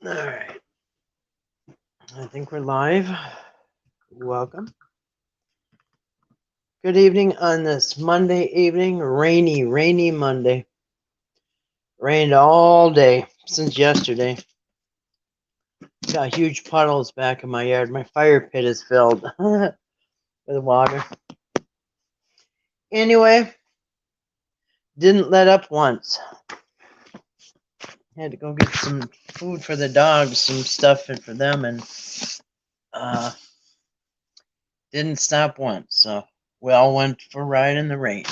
All right. I think we're live. Welcome. Good evening on this Monday evening. Rainy Monday. Rained all day since yesterday. Got huge puddles back in my yard. My fire pit is filled with water. Anyway, didn't let up once. Had to go get some food for the dogs, some stuff for them, and didn't stop once. So we all went for a ride in the rain,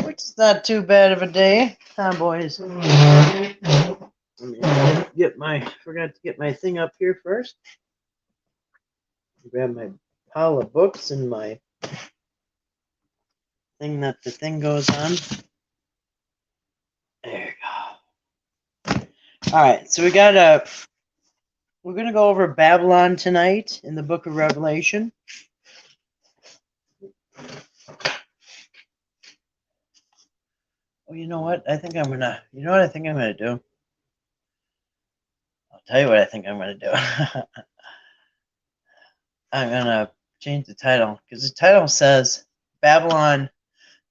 which is not too bad of a day, huh, boys? Forgot to get my thing up here first. Grab my pile of books and my thing that the thing goes on. There you go. All right, so we're gonna go over Babylon tonight in the book of Revelation. Well, you know what? I think I'm gonna do? I'll tell you what I think I'm gonna do. I'm gonna change the title because the title says Babylon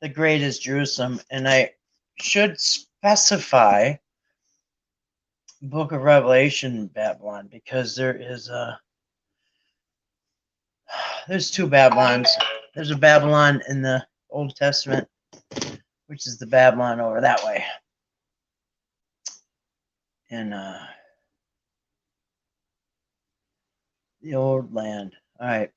the Great is Jerusalem, and I should specify Book of Revelation Babylon because there's two Babylons. There's a Babylon in the Old Testament, which is the Babylon over that way. In the old land. All right.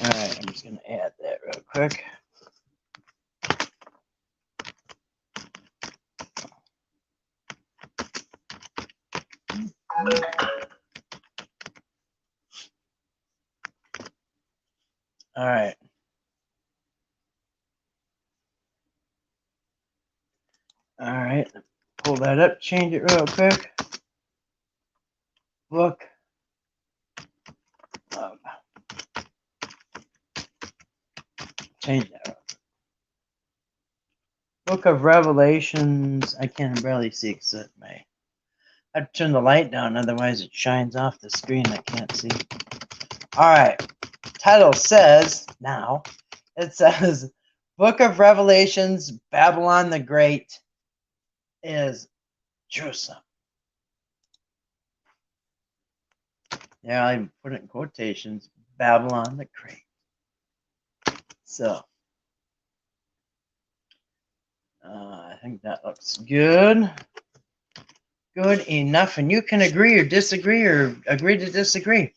All right, I'm just going to add that real quick. All right. All right. Pull that up, change it real quick. Book of. Change that. Book of Revelations. I can barely see because I have to turn the light down, otherwise it shines off the screen. I can't see. All right. Title says it says Book of Revelations, Babylon the Great is Jerusalem. Yeah, I put it in quotations, Babylon the Great. So, I think that looks good. Good enough, and you can agree or disagree or agree to disagree.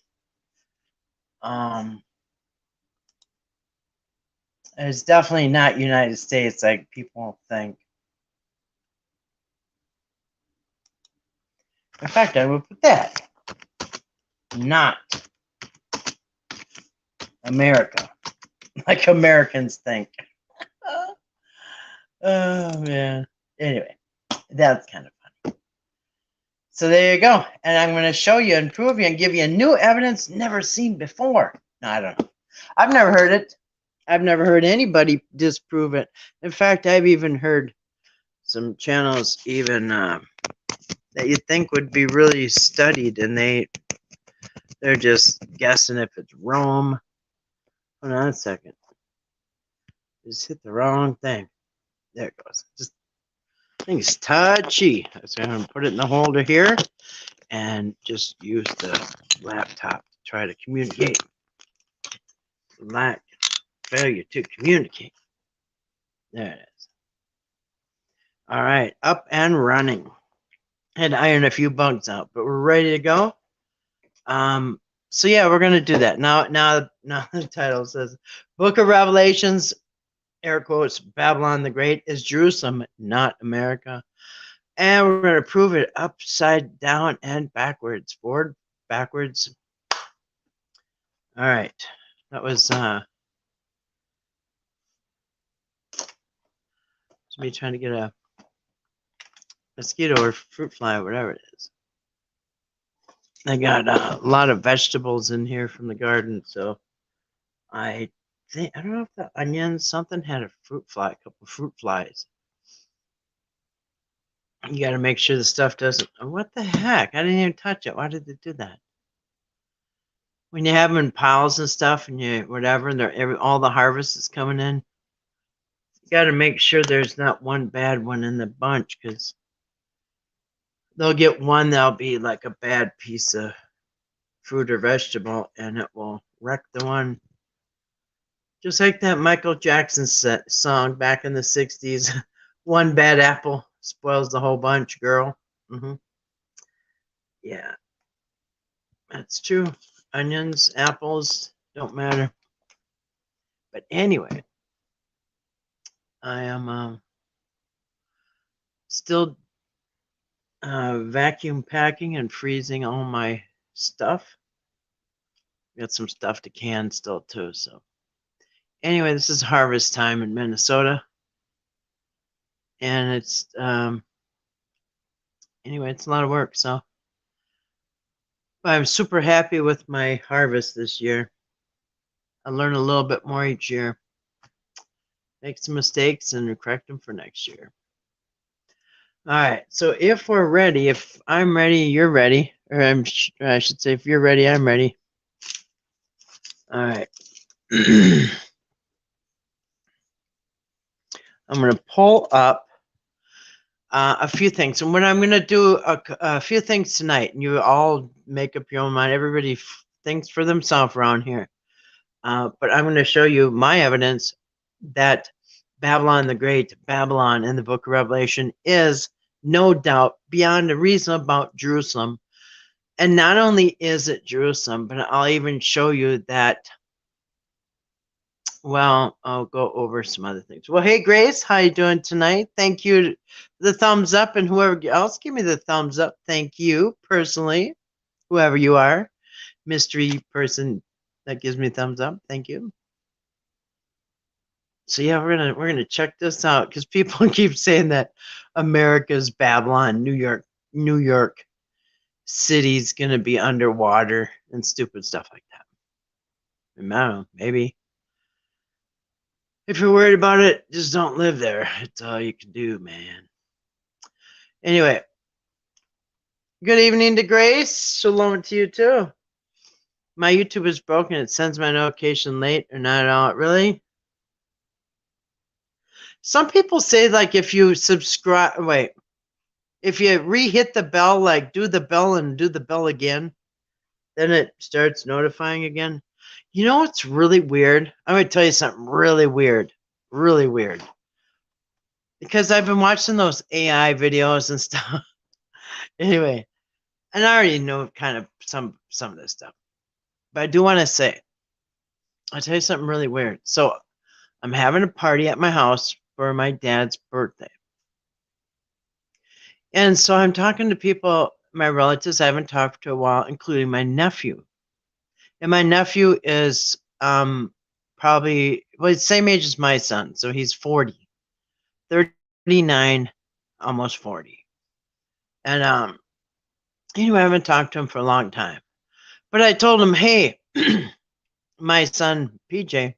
It's definitely not United States like people think. In fact, I would put that. Not America, like Americans think. Oh, man. Anyway, that's kind of funny. So there you go. And I'm going to show you and prove you and give you new evidence never seen before. No, I don't know. I've never heard it. I've never heard anybody disprove it. In fact, I've even heard some channels even that you think would be really studied, and they're just guessing if it's Rome. Hold on a second. Just hit the wrong thing. There it goes. Just thing's touchy. So I'm gonna put it in the holder here and just use the laptop to try to communicate. Lack failure to communicate. There it is. All right, up and running. Had to iron a few bugs out, but we're ready to go. So yeah, we're gonna do that. Now the title says Book of Revelations, air quotes, Babylon the Great is Jerusalem, not America. And we're going to prove it upside down and backwards. Forward, backwards. All right. That was me trying to get a mosquito or fruit fly or whatever it is. I got a lot of vegetables in here from the garden, so I I don't know if the onions, something had a fruit fly, a couple of fruit flies. You got to make sure the stuff doesn't. What the heck? I didn't even touch it. Why did they do that? When you have them in piles and stuff, and you whatever, and all the harvest is coming in, you got to make sure there's not one bad one in the bunch, because they'll get one that'll be like a bad piece of fruit or vegetable, and it will wreck the one. Just like that Michael Jackson song back in the 60s. One bad apple spoils the whole bunch, girl. Yeah, that's true. Onions, apples, don't matter. But anyway, I am still vacuum packing and freezing all my stuff. Got some stuff to can still too. So anyway, this is harvest time in Minnesota, and it's anyway, it's a lot of work. So I'm super happy with my harvest this year. I learn a little bit more each year. Make some mistakes and correct them for next year. All right. So if we're ready, if I'm ready, you're ready. Or I should say, if you're ready, I'm ready. All right. I'm going to pull up a few things. And what I'm going to do a few things tonight, and you all make up your own mind. Everybody thinks for themselves around here. But I'm going to show you my evidence that Babylon the Great, Babylon in the book of Revelation, is no doubt beyond a reason about Jerusalem. And not only is it Jerusalem, but I'll even show you that. Well, I'll go over some other things. Well, hey, Grace, how you doing tonight? Thank you. The thumbs up, and whoever else, give me the thumbs up. Thank you, personally, whoever you are. Mystery person that gives me thumbs up. Thank you. So yeah, we're gonna check this out, because people keep saying that America's Babylon, New York City's gonna be underwater and stupid stuff like that. I don't know, maybe. If you're worried about it, just don't live there. It's all you can do, man. Anyway, good evening to Grace. Shalom to you too. My YouTube is broken. It sends my notification late or not at all. Really? Some people say, like, if you subscribe, if you re-hit the bell, like do the bell and do the bell again, then it starts notifying again. You know what's really weird? I'm going to tell you something really weird. Really weird. Because I've been watching those AI videos and stuff. Anyway, and I already know kind of some of this stuff. But I do want to say, I'll tell you something really weird. So I'm having a party at my house for my dad's birthday. And so I'm talking to people, my relatives I haven't talked to a while, including my nephew. And my nephew is probably, well, he's the same age as my son. So he's 40, 39, almost 40. And anyway, I haven't talked to him for a long time. But I told him, hey, my son, PJ,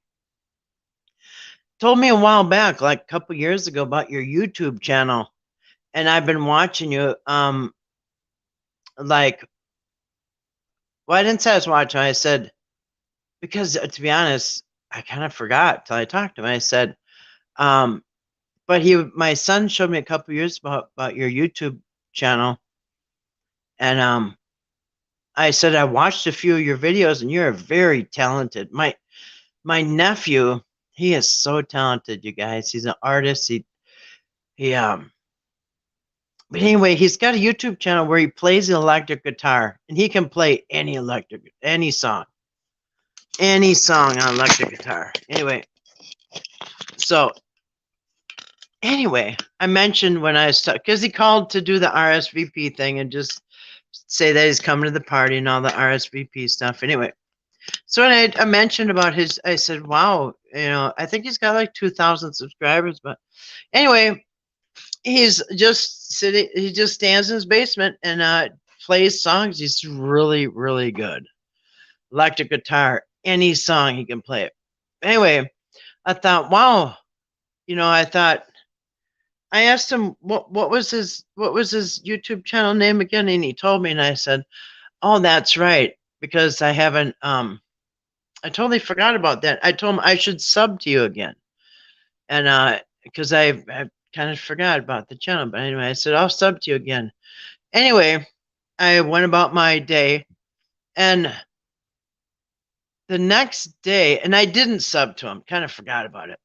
told me a while back, like a couple years ago, about your YouTube channel. And I've been watching you, like, well, I didn't say I was watching. I said, because to be honest, I kind of forgot till I talked to him. I said, but my son showed me a couple years about your YouTube channel. And I said, I watched a few of your videos and you're very talented. My nephew, he is so talented, you guys. He's an artist. But anyway, he's got a YouTube channel where he plays the electric guitar, and he can play any song on electric guitar. Anyway, I mentioned when I was because he called to do the RSVP thing and just say that he's coming to the party and all the RSVP stuff. Anyway, so when I mentioned about I said, wow, I think he's got like 2,000 subscribers. But anyway, he's just sitting, he just stands in his basement and plays songs. He's really, really good. Electric guitar, any song he can play it. Anyway, I thought, wow, I thought I asked him what was his YouTube channel name again, and he told me, and I said, oh, that's right, because I haven't I totally forgot about that. I told him I should sub to you again, and because I kind of forgot about the channel, but anyway, I said I'll sub to you again. Anyway, I went about my day, and the next day, and I didn't sub to him, kind of forgot about it.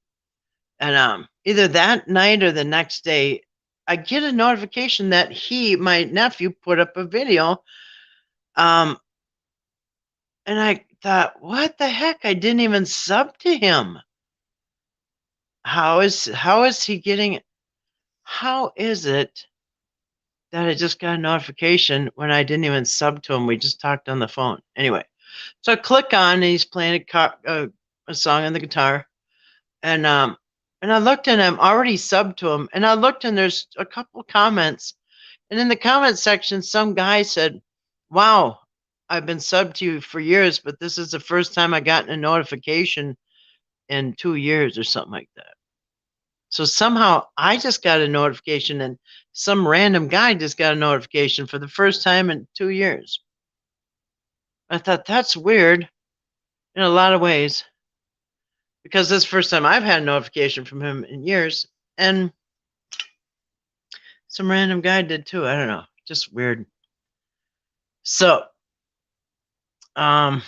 And either that night or the next day, I get a notification that my nephew, put up a video. Um, and I thought, what the heck? I didn't even sub to him. How is he getting? How is it that I just got a notification when I didn't even sub to him? We just talked on the phone. Anyway, so I click on, and he's playing a song on the guitar, and I looked, and I'm already subbed to him, and I looked, and there's a couple comments, and in the comment section, some guy said, "Wow, I've been subbed to you for years, but this is the first time I gotten a notification in 2 years," or something like that. So somehow I just got a notification, and some random guy just got a notification for the first time in 2 years. I thought that's weird in a lot of ways, because this is the first time I've had a notification from him in years, and some random guy did too. I don't know, just weird. So, yeah.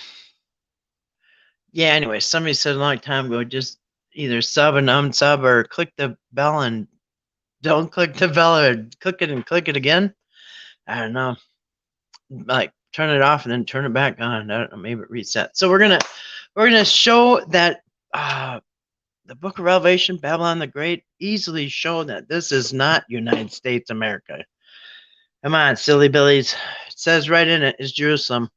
Anyway, somebody said a long time ago, just either sub and unsub, or click the bell and don't click the bell, or click it and click it again. I don't know, like turn it off and then turn it back on. I don't know, maybe it resets. So we're gonna show that the Book of Revelation, Babylon the Great, easily show that this is not United States America. Come on, silly billies. It says right in it is Jerusalem.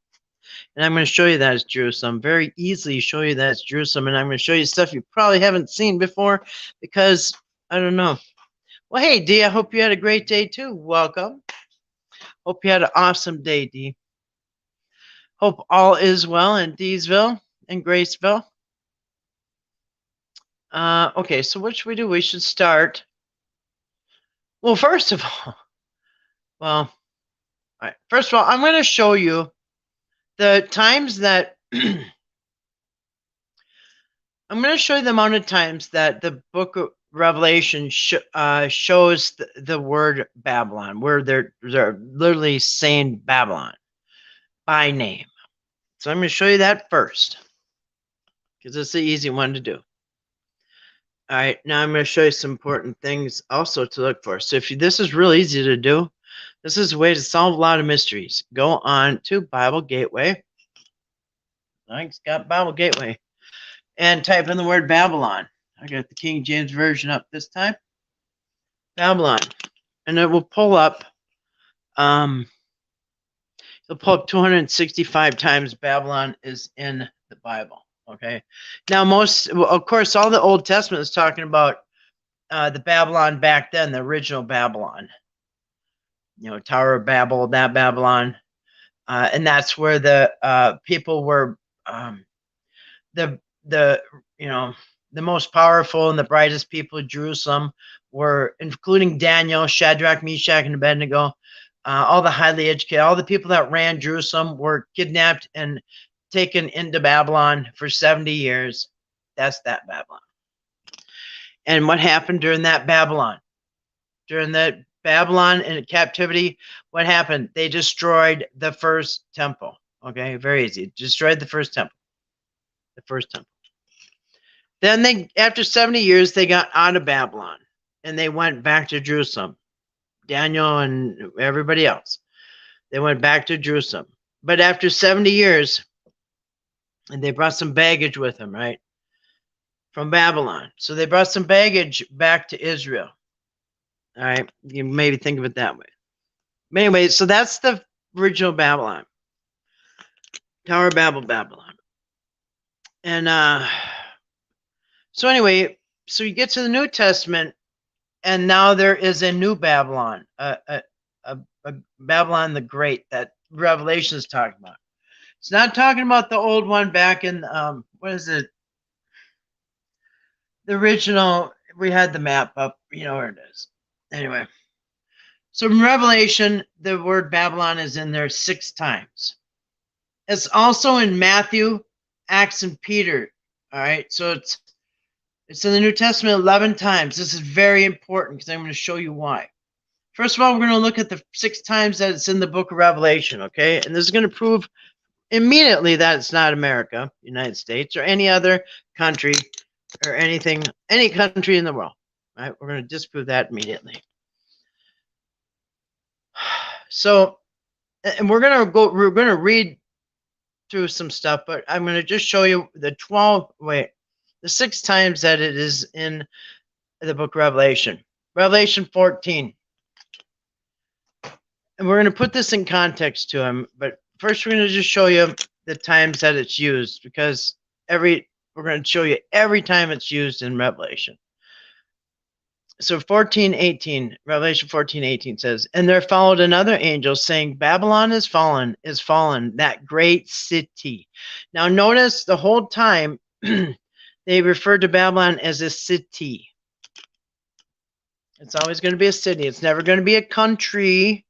And I'm going to show you that it's Jerusalem. Very easily show you that it's Jerusalem. And I'm going to show you stuff you probably haven't seen before, because I don't know. Well, hey, Dee, I hope you had a great day too. Welcome. Hope you had an awesome day, Dee. Hope all is well in Deesville and Graceville. Okay, so what should we do? We should start. Well, first of all, all right. First of all, I'm going to show you the times that I'm going to show you the amount of times that the Book of Revelation shows the word Babylon, where they're literally saying Babylon by name. So I'm going to show you that first, because it's the easy one to do. All right, now I'm going to show you some important things also to look for. So this is real easy to do. This is a way to solve a lot of mysteries. Go on to Bible Gateway. Thanks, got Bible Gateway. And type in the word Babylon. I got the King James Version up this time. Babylon. And it will pull up, it'll pull up 265 times Babylon is in the Bible. Okay. Now, of course, all the Old Testament is talking about the Babylon back then, the original Babylon. Tower of Babel, that Babylon. And that's where the people were, the most powerful and the brightest people of Jerusalem were, including Daniel, Shadrach, Meshach, and Abednego. All the highly educated, all the people that ran Jerusalem were kidnapped and taken into Babylon for 70 years. That's that Babylon. And what happened during that Babylon? During that Babylon in captivity, what happened? They destroyed the first temple. Okay, very easy. Destroyed the first temple. The first temple. Then after 70 years, they got out of Babylon and they went back to Jerusalem. Daniel and everybody else. They went back to Jerusalem. But after 70 years, and they brought some baggage with them, right? From Babylon. So they brought some baggage back to Israel. All right. You maybe think of it that way. But anyway, so that's the original Babylon. Tower of Babel, Babylon. And so anyway, so you get to the New Testament, and now there is a new Babylon, a Babylon the Great that Revelation is talking about. It's not talking about the old one back in, what is it? the original, we had the map up, you know where it is. Anyway, so in Revelation, the word Babylon is in there 6 times. It's also in Matthew, Acts, and Peter. All right, so it's in the New Testament 11 times. This is very important because I'm going to show you why. First of all, we're going to look at the 6 times that it's in the book of Revelation, okay? And this is going to prove immediately that it's not America, United States, or any other country or anything, any country in the world, right? We're going to disprove that immediately. So, and we're going to read through some stuff, but I'm going to just show you the 6 times that it is in the book of Revelation. Revelation 14. And we're going to put this in context to him, but first we're going to just show you the times that it's used, because we're going to show you every time it's used in Revelation. So 14:18, Revelation 14:18 says, "And there followed another angel saying, Babylon is fallen, that great city." Now notice the whole time they referred to Babylon as a city. It's always going to be a city. It's never going to be a country.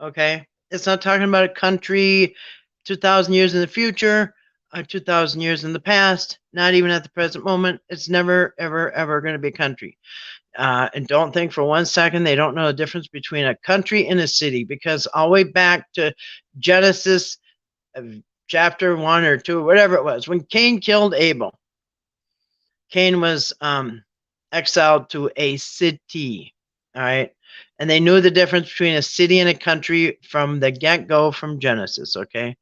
Okay? It's not talking about a country 2,000 years in the future, 2,000 years in the past, not even at the present moment. It's never, ever, ever going to be a country. And don't think for 1 second they don't know the difference between a country and a city, because all the way back to Genesis chapter 1 or 2, whatever it was, when Cain killed Abel, Cain was exiled to a city, all right? And they knew the difference between a city and a country from the get-go from Genesis, okay?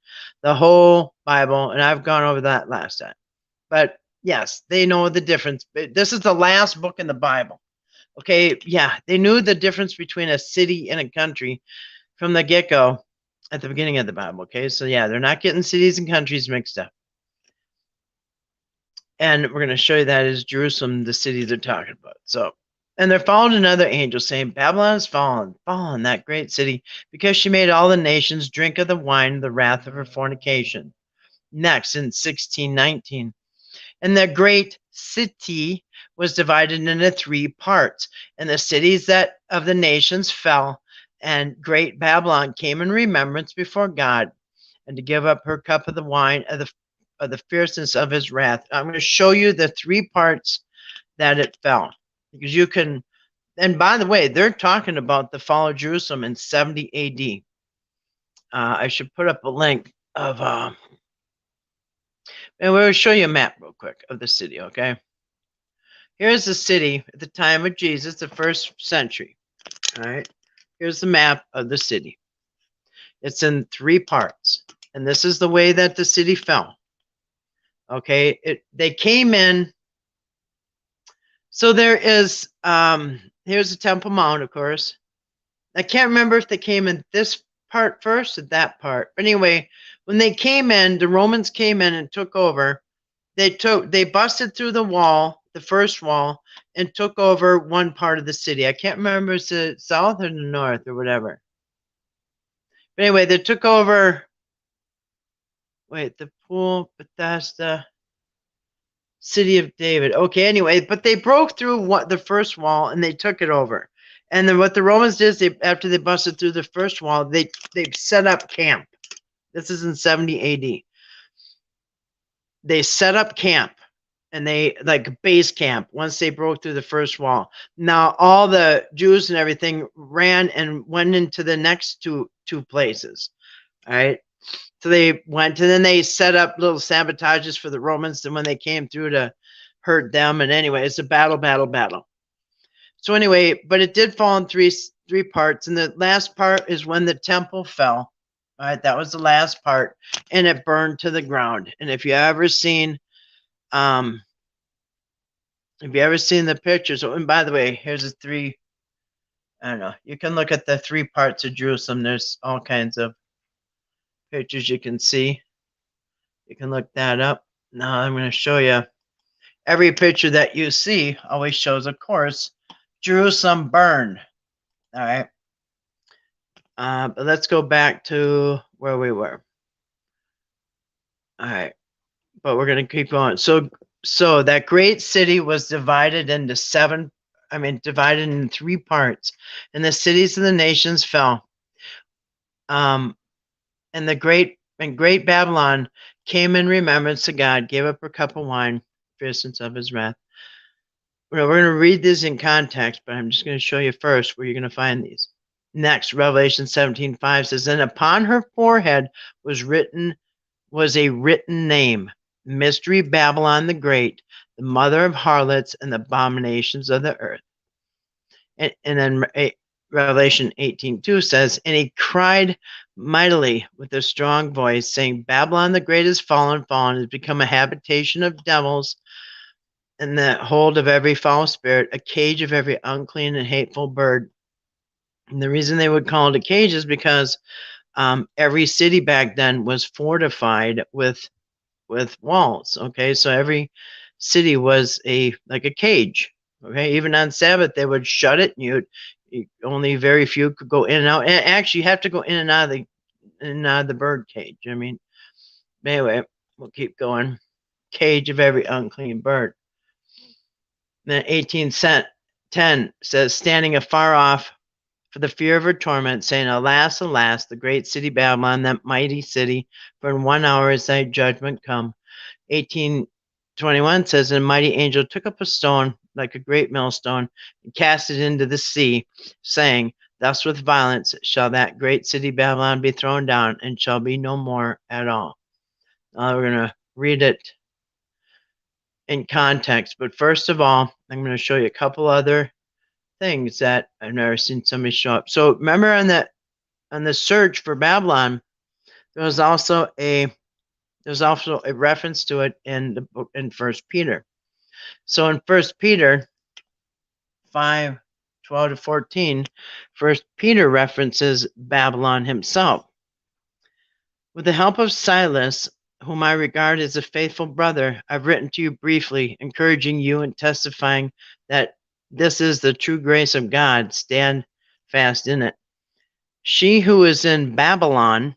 The whole Bible, and I've gone over that last time. But yes, they know the difference. This is the last book in the Bible, okay? Yeah, they knew the difference between a city and a country from the get-go at the beginning of the Bible, okay? So yeah, they're not getting cities and countries mixed up. And we're going to show you that is Jerusalem, the city they're talking about. So, and there followed another angel saying, Babylon is fallen, that great city, because she made all the nations drink of the wine, the wrath of her fornication. Next, in 16:19, and the great city was divided into 3 parts, and the cities that of the nations fell, and great Babylon came in remembrance before God, and to give up her cup of the wine of the fierceness of his wrath. I'm going to show you the 3 parts that it fell, because you can. And by the way, they're talking about the fall of Jerusalem in 70 AD. I should put up a link of, and we'll show you a map real quick of the city, okay? Here's the city at the time of Jesus, the 1st century, all right? Here's the map of the city. It's in 3 parts, and this is the way that the city fell. Okay, they came in. So there is, here's the Temple Mount, of course. I can't remember if they came in this part first or that part. But anyway, when they came in, the Romans came in and took over. They busted through the wall, the first wall, and took over one part of the city. I can't remember if it's the south or the north or whatever. But anyway, they took over. Wait, the pool, Bethesda, City of David. Okay, anyway, but they broke through the first wall and they took it over. And then what the Romans did is after they busted through the first wall, they set up camp. This is in 70 AD. They set up camp, and they like base camp once they broke through the first wall. Now all the Jews and everything ran and went into the next two places. All right. So they went, and then they set up little sabotages for the Romans. And when they came through to hurt them, and anyway, it's a battle. So anyway, but it did fall in three parts, and the last part is when the temple fell. All right, that was the last part, and it burned to the ground. And if you ever seen, the pictures, and by the way, here's the 3. I don't know. You can look at the 3 parts of Jerusalem. There's all kinds of pictures you can see. You can look that up. Now I'm going to show you every picture that you see always shows, of course, Jerusalem burned. All right. But let's go back to where we were. All right. But we're going to keep going. So So that great city was divided into divided in 3 parts, and the cities of the nations fell. And great Babylon came in remembrance to God, gave up her cup of wine, for instance of his wrath. We're going to read this in context, but I'm just going to show you first where you're going to find these. Next, Revelation 17:5 says, and upon her forehead was a written name, Mystery Babylon the Great, the mother of harlots and the abominations of the earth. And then Revelation 18:2 says, and he cried mightily with a strong voice, saying, Babylon the Great is fallen, has become a habitation of devils, and the hold of every foul spirit, a cage of every unclean and hateful bird. And the reason they would call it a cage is because every city back then was fortified with walls. Okay, so every city was like a cage. Okay, even on Sabbath they would shut it, and only very few could go in and out. And actually, you have to go in and out of the bird cage. I mean, anyway, we'll keep going. Cage of every unclean bird. Then 18:10 says, standing afar off for the fear of her torment, saying, alas, alas, the great city Babylon, that mighty city, for in 1 hour is thy judgment come. 18:21 says, and a mighty angel took up a stone like a great millstone and cast it into the sea, saying, thus with violence shall that great city Babylon be thrown down, and shall be no more at all. Now we're going to read it in context, but first of all, I'm going to show you a couple other things that I've never seen somebody show up. So remember on the search for Babylon, there's also a reference to it in the book in 1 Peter. So in 1 Peter 5:12-14, 1 Peter references Babylon himself. With the help of Silas, whom I regard as a faithful brother, I've written to you briefly, encouraging you and testifying that this is the true grace of God. Stand fast in it. She who is in Babylon,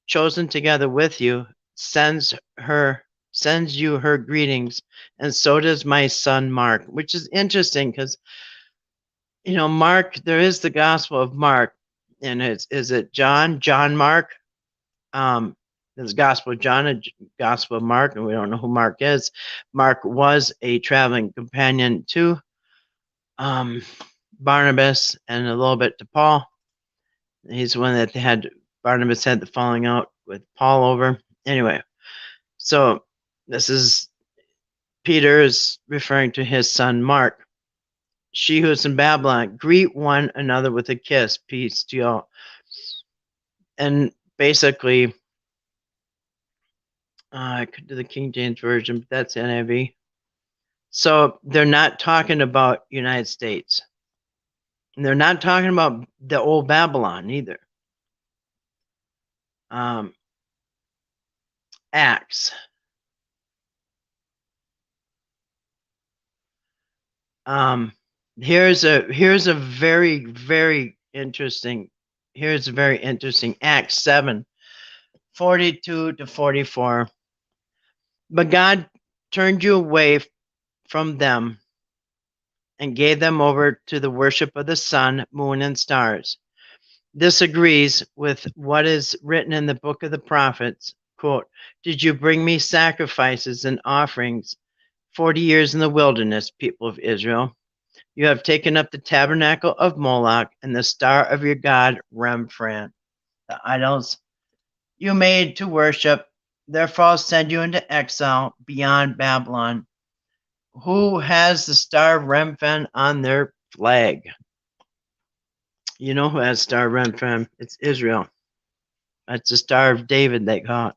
chosen together with you, sends you her greetings, and so does my son Mark, which is interesting because Mark, there is the Gospel of Mark, and is it John Mark? There's Gospel of John and Gospel of Mark, and we don't know who Mark is. Mark was a traveling companion to Barnabas and a little bit to Paul. He's the one that Barnabas had the falling out with Paul over. Anyway, so this is Peter is referring to his son Mark. She who is in Babylon, greet one another with a kiss. Peace to y'all. And basically, I could do the King James Version, but that's NIV. So they're not talking about United States. And they're not talking about the old Babylon either. Acts. Here's a very, very interesting. Acts 7:42-44. But God turned you away from them and gave them over to the worship of the sun, moon, and stars. This agrees with what is written in the book of the prophets. Quote, did you bring me sacrifices and offerings 40 years in the wilderness, people of Israel? You have taken up the tabernacle of Moloch and the star of your god Remphan, the idols you made to worship. Therefore I'll send you into exile beyond Babylon. Who has the star of Remphan on their flag? You know who has star of Remphan? It's Israel. That's the Star of David, they call it.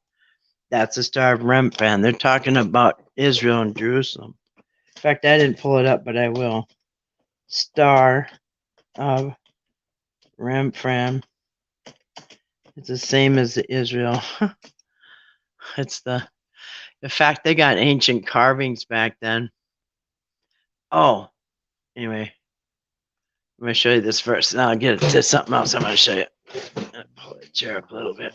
That's the Star of Remphan. They're talking about Israel and Jerusalem. In fact, I didn't pull it up, but I will. Star of Remphan. It's the same as the Israel. It's the fact they got ancient carvings back then. Oh, anyway, I'm going to show you this first. Now I'll get to something else I'm going to show you. I'll pull the chair up a little bit.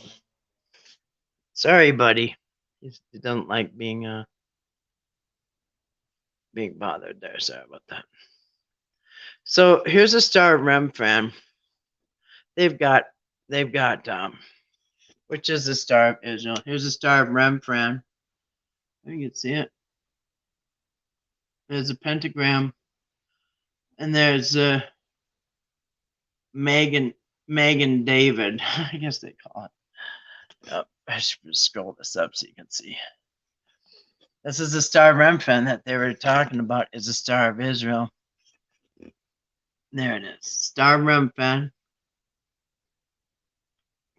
Sorry, buddy. He doesn't like being being bothered there. Sorry about that. So here's a Star of Remphan. They've got which is the Star of Israel. Here's a Star of Remphan. You can see it. There's a pentagram, and there's a Megan David. I guess they call it. Oh, I should scroll this up so you can see. This is the Star of Remphan that they were talking about. Is the Star of Israel. There it is. Star of Remphan,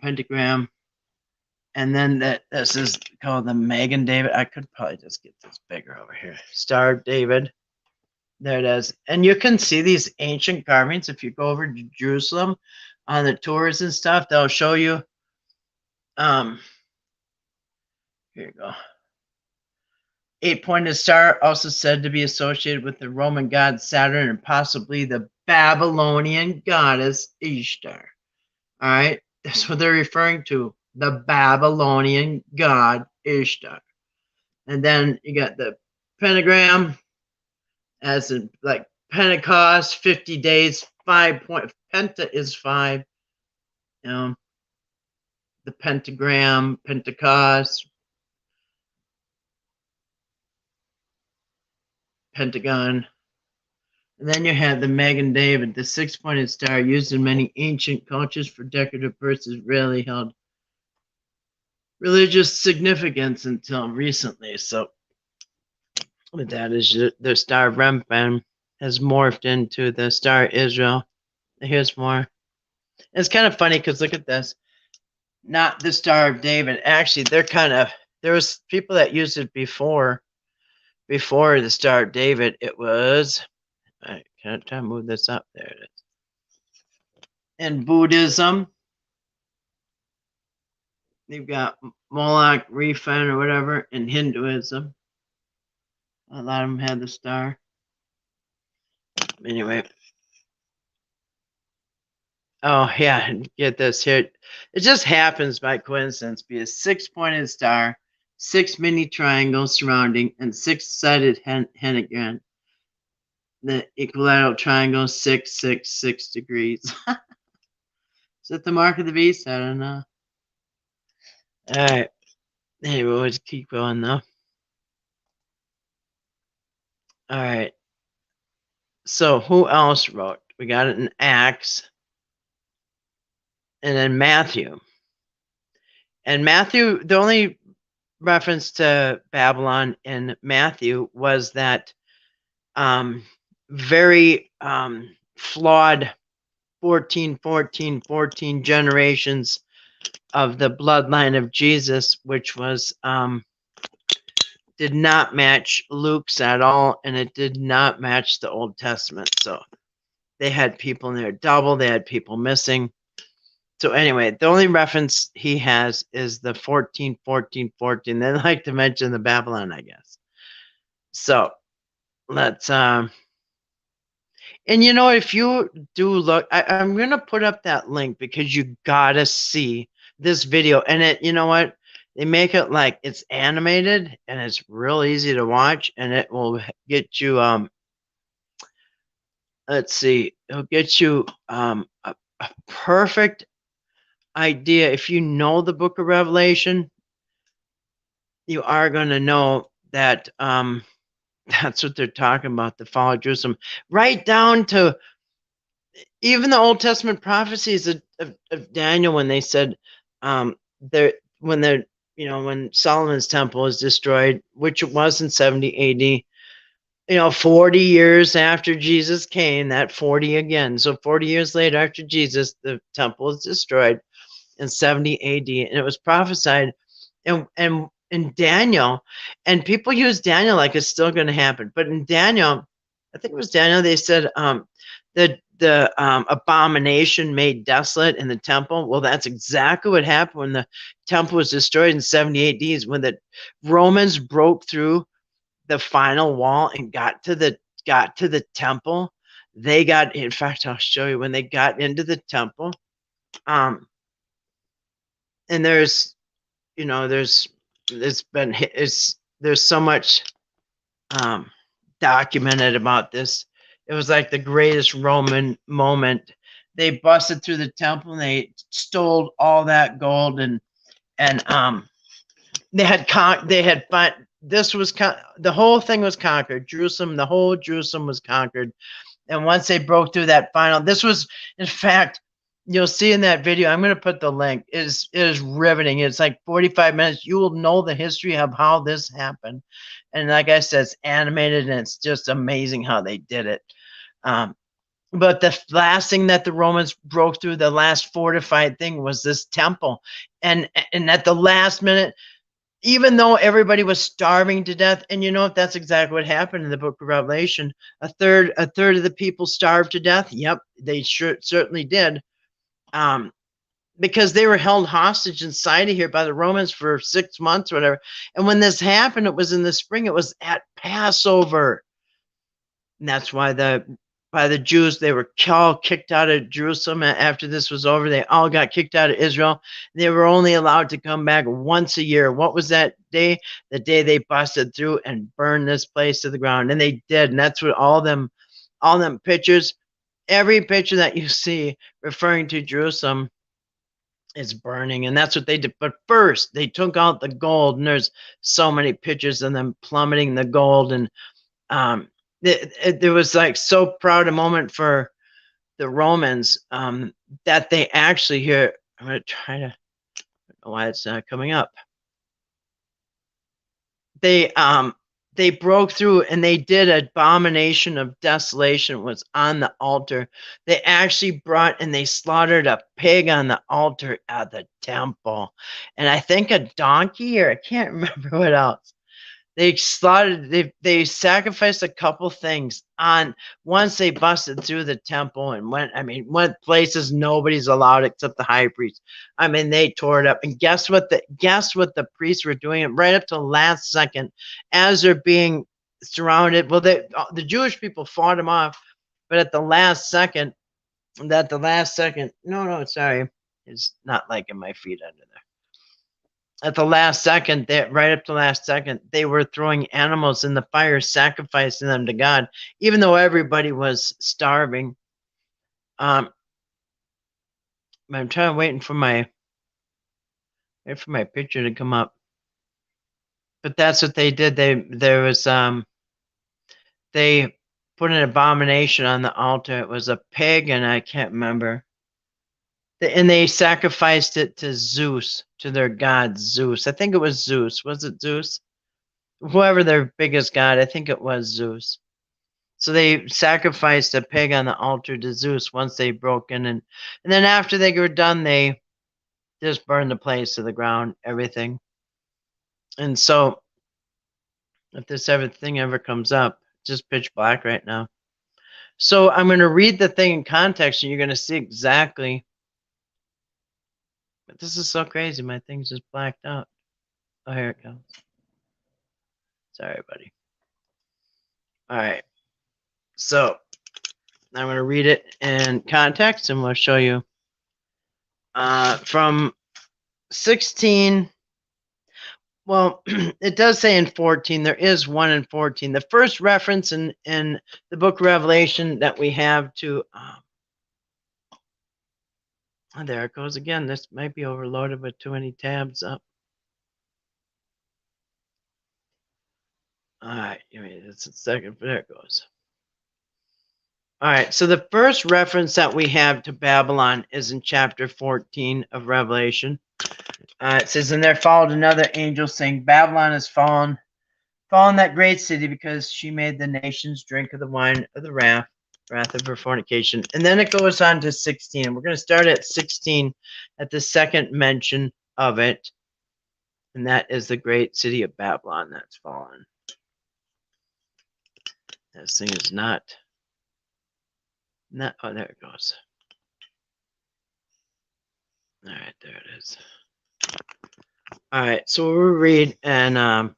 pentagram, and then this is called the Megan David. I could probably just get this bigger over here. Star of David. There it is. And you can see these ancient carvings. If you go over to Jerusalem on the tours and stuff, they'll show you. Here you go. 8-pointed star, also said to be associated with the Roman god Saturn and possibly the Babylonian goddess Ishtar. All right, that's what they're referring to, the Babylonian god Ishtar. And then you got the pentagram, as in like Pentecost, 50 days, 5 point. Penta is 5. The pentagram, Pentecost, Pentagon. And then you have the Megan David, the 6-pointed star used in many ancient cultures for decorative purposes, rarely held religious significance until recently. So that is the Star of Remphan has morphed into the Star of Israel. Here's more. It's kind of funny because look at this. Not the Star of David. Actually, there was people that used it before the Star of David. It was, I can't try to move this up. There it is. In Buddhism, you've got Moloch, Rephan, or whatever. In Hinduism, a lot of them had the star. Anyway. Oh, yeah, get this here. It just happens by coincidence. Be a 6-pointed star, 6 mini triangles surrounding, and 6-sided hexagon. The equilateral triangle, 6, 6, 6 degrees. Is that the mark of the beast? I don't know. All right. Anyway, we'll just keep going, though. All right. So who else wrote? We got it in Acts. And then Matthew. And Matthew, the only reference to Babylon in Matthew was that very flawed 14 generations of the bloodline of Jesus, which was did not match Luke's at all, and it did not match the Old Testament. So they had people in there double, they had people missing. So anyway, the only reference he has is the 14. They like to mention the Babylon, I guess. So let's and you know, if you do look, I'm gonna put up that link because you gotta see this video. And it, you know what? They make it like it's animated and it's real easy to watch, and it will get you let's see, it'll get you a perfect idea. If you know the book of Revelation, you are going to know that that's what they're talking about, the fall of Jerusalem, right down to even the Old Testament prophecies of Daniel, when they said when Solomon's temple was destroyed, which it was in 70 AD, 40 years after Jesus came, that 40 again. So 40 years later after Jesus, the temple was destroyed in 70 AD, and it was prophesied and in Daniel, and people use Daniel like it's still going to happen. But in Daniel, I think it was Daniel, they said the abomination made desolate in the temple. Well, that's exactly what happened when the temple was destroyed in 70 AD, when the Romans broke through the final wall and got to the temple. They got, in fact, I'll show you when they got into the temple. And there's so much documented about this. It was like the greatest Roman moment. They busted through the temple and they stole all that gold, and they had this was the whole thing was conquered. Jerusalem, the whole Jerusalem was conquered. And once they broke through that final, this was, in fact, you'll see in that video, I'm going to put the link, it is riveting. It's like 45 minutes. You will know the history of how this happened. And like I said, it's animated, and it's just amazing how they did it. But the last thing that the Romans broke through, the last fortified thing, was this temple. And at the last minute, even though everybody was starving to death, and you know what, that's exactly what happened in the book of Revelation. A third of the people starved to death. Yep, they certainly did. Because they were held hostage inside of here by the Romans for 6 months or whatever. And when this happened, it was in the spring. It was at Passover. And that's why by the Jews, they were all kicked out of Jerusalem after this was over. They all got kicked out of Israel. They were only allowed to come back once a year. What was that day? The day they busted through and burned this place to the ground. And they did. And that's what all them pictures, every picture that you see referring to Jerusalem is burning. And that's what they did. But first, they took out the gold. And there's so many pictures of them plummeting the gold. And there was like so proud a moment for the Romans that they actually here. I'm going to try to. I don't know why it's not coming up. They broke through and they did abomination of desolation was on the altar. They actually brought and they slaughtered a pig on the altar at the temple, and I think a donkey, or I can't remember what else. They slaughtered, they sacrificed a couple things on once they busted through the temple and went places nobody's allowed except the high priest. I mean, they tore it up. And guess what the priests were doing right up to the last second as they're being surrounded. Well, the Jewish people fought them off, but at the last second, no, sorry, it's not liking my feet under there. At the last second, right up to the last second, they were throwing animals in the fire, sacrificing them to God, even though everybody was starving. I'm waiting for my picture to come up. But that's what they did. They put an abomination on the altar. It was a pig, and I can't remember. And they sacrificed it to Zeus, to their god Zeus. I think it was Zeus. Was it Zeus? Whoever their biggest god, I think it was Zeus. So they sacrificed a pig on the altar to Zeus once they broke in. And then after they were done, they just burned the place to the ground, everything. And so if this thing ever comes up, just pitch black right now. So I'm going to read the thing in context, and you're going to see exactly. But this is so crazy. My thing's just blacked out. Oh, here it comes. Sorry, buddy. All right. So I'm going to read it in context, and we'll show you from 16. Well, it does say in 14. There is one in 14. The first reference in the book of Revelation that we have to oh, there it goes again. This might be overloaded with too many tabs up. All right, give me just a second. There it goes. All right, so the first reference that we have to Babylon is in chapter 14 of Revelation. It says, "And there followed another angel saying, Babylon has fallen, that great city, because she made the nations drink of the wine of the wrath of her fornication." And then it goes on to 16. We're going to start at 16 at the second mention of it. And that is the great city of Babylon that's fallen. This thing is not, oh, there it goes. All right, there it is. All right, so we'll read, and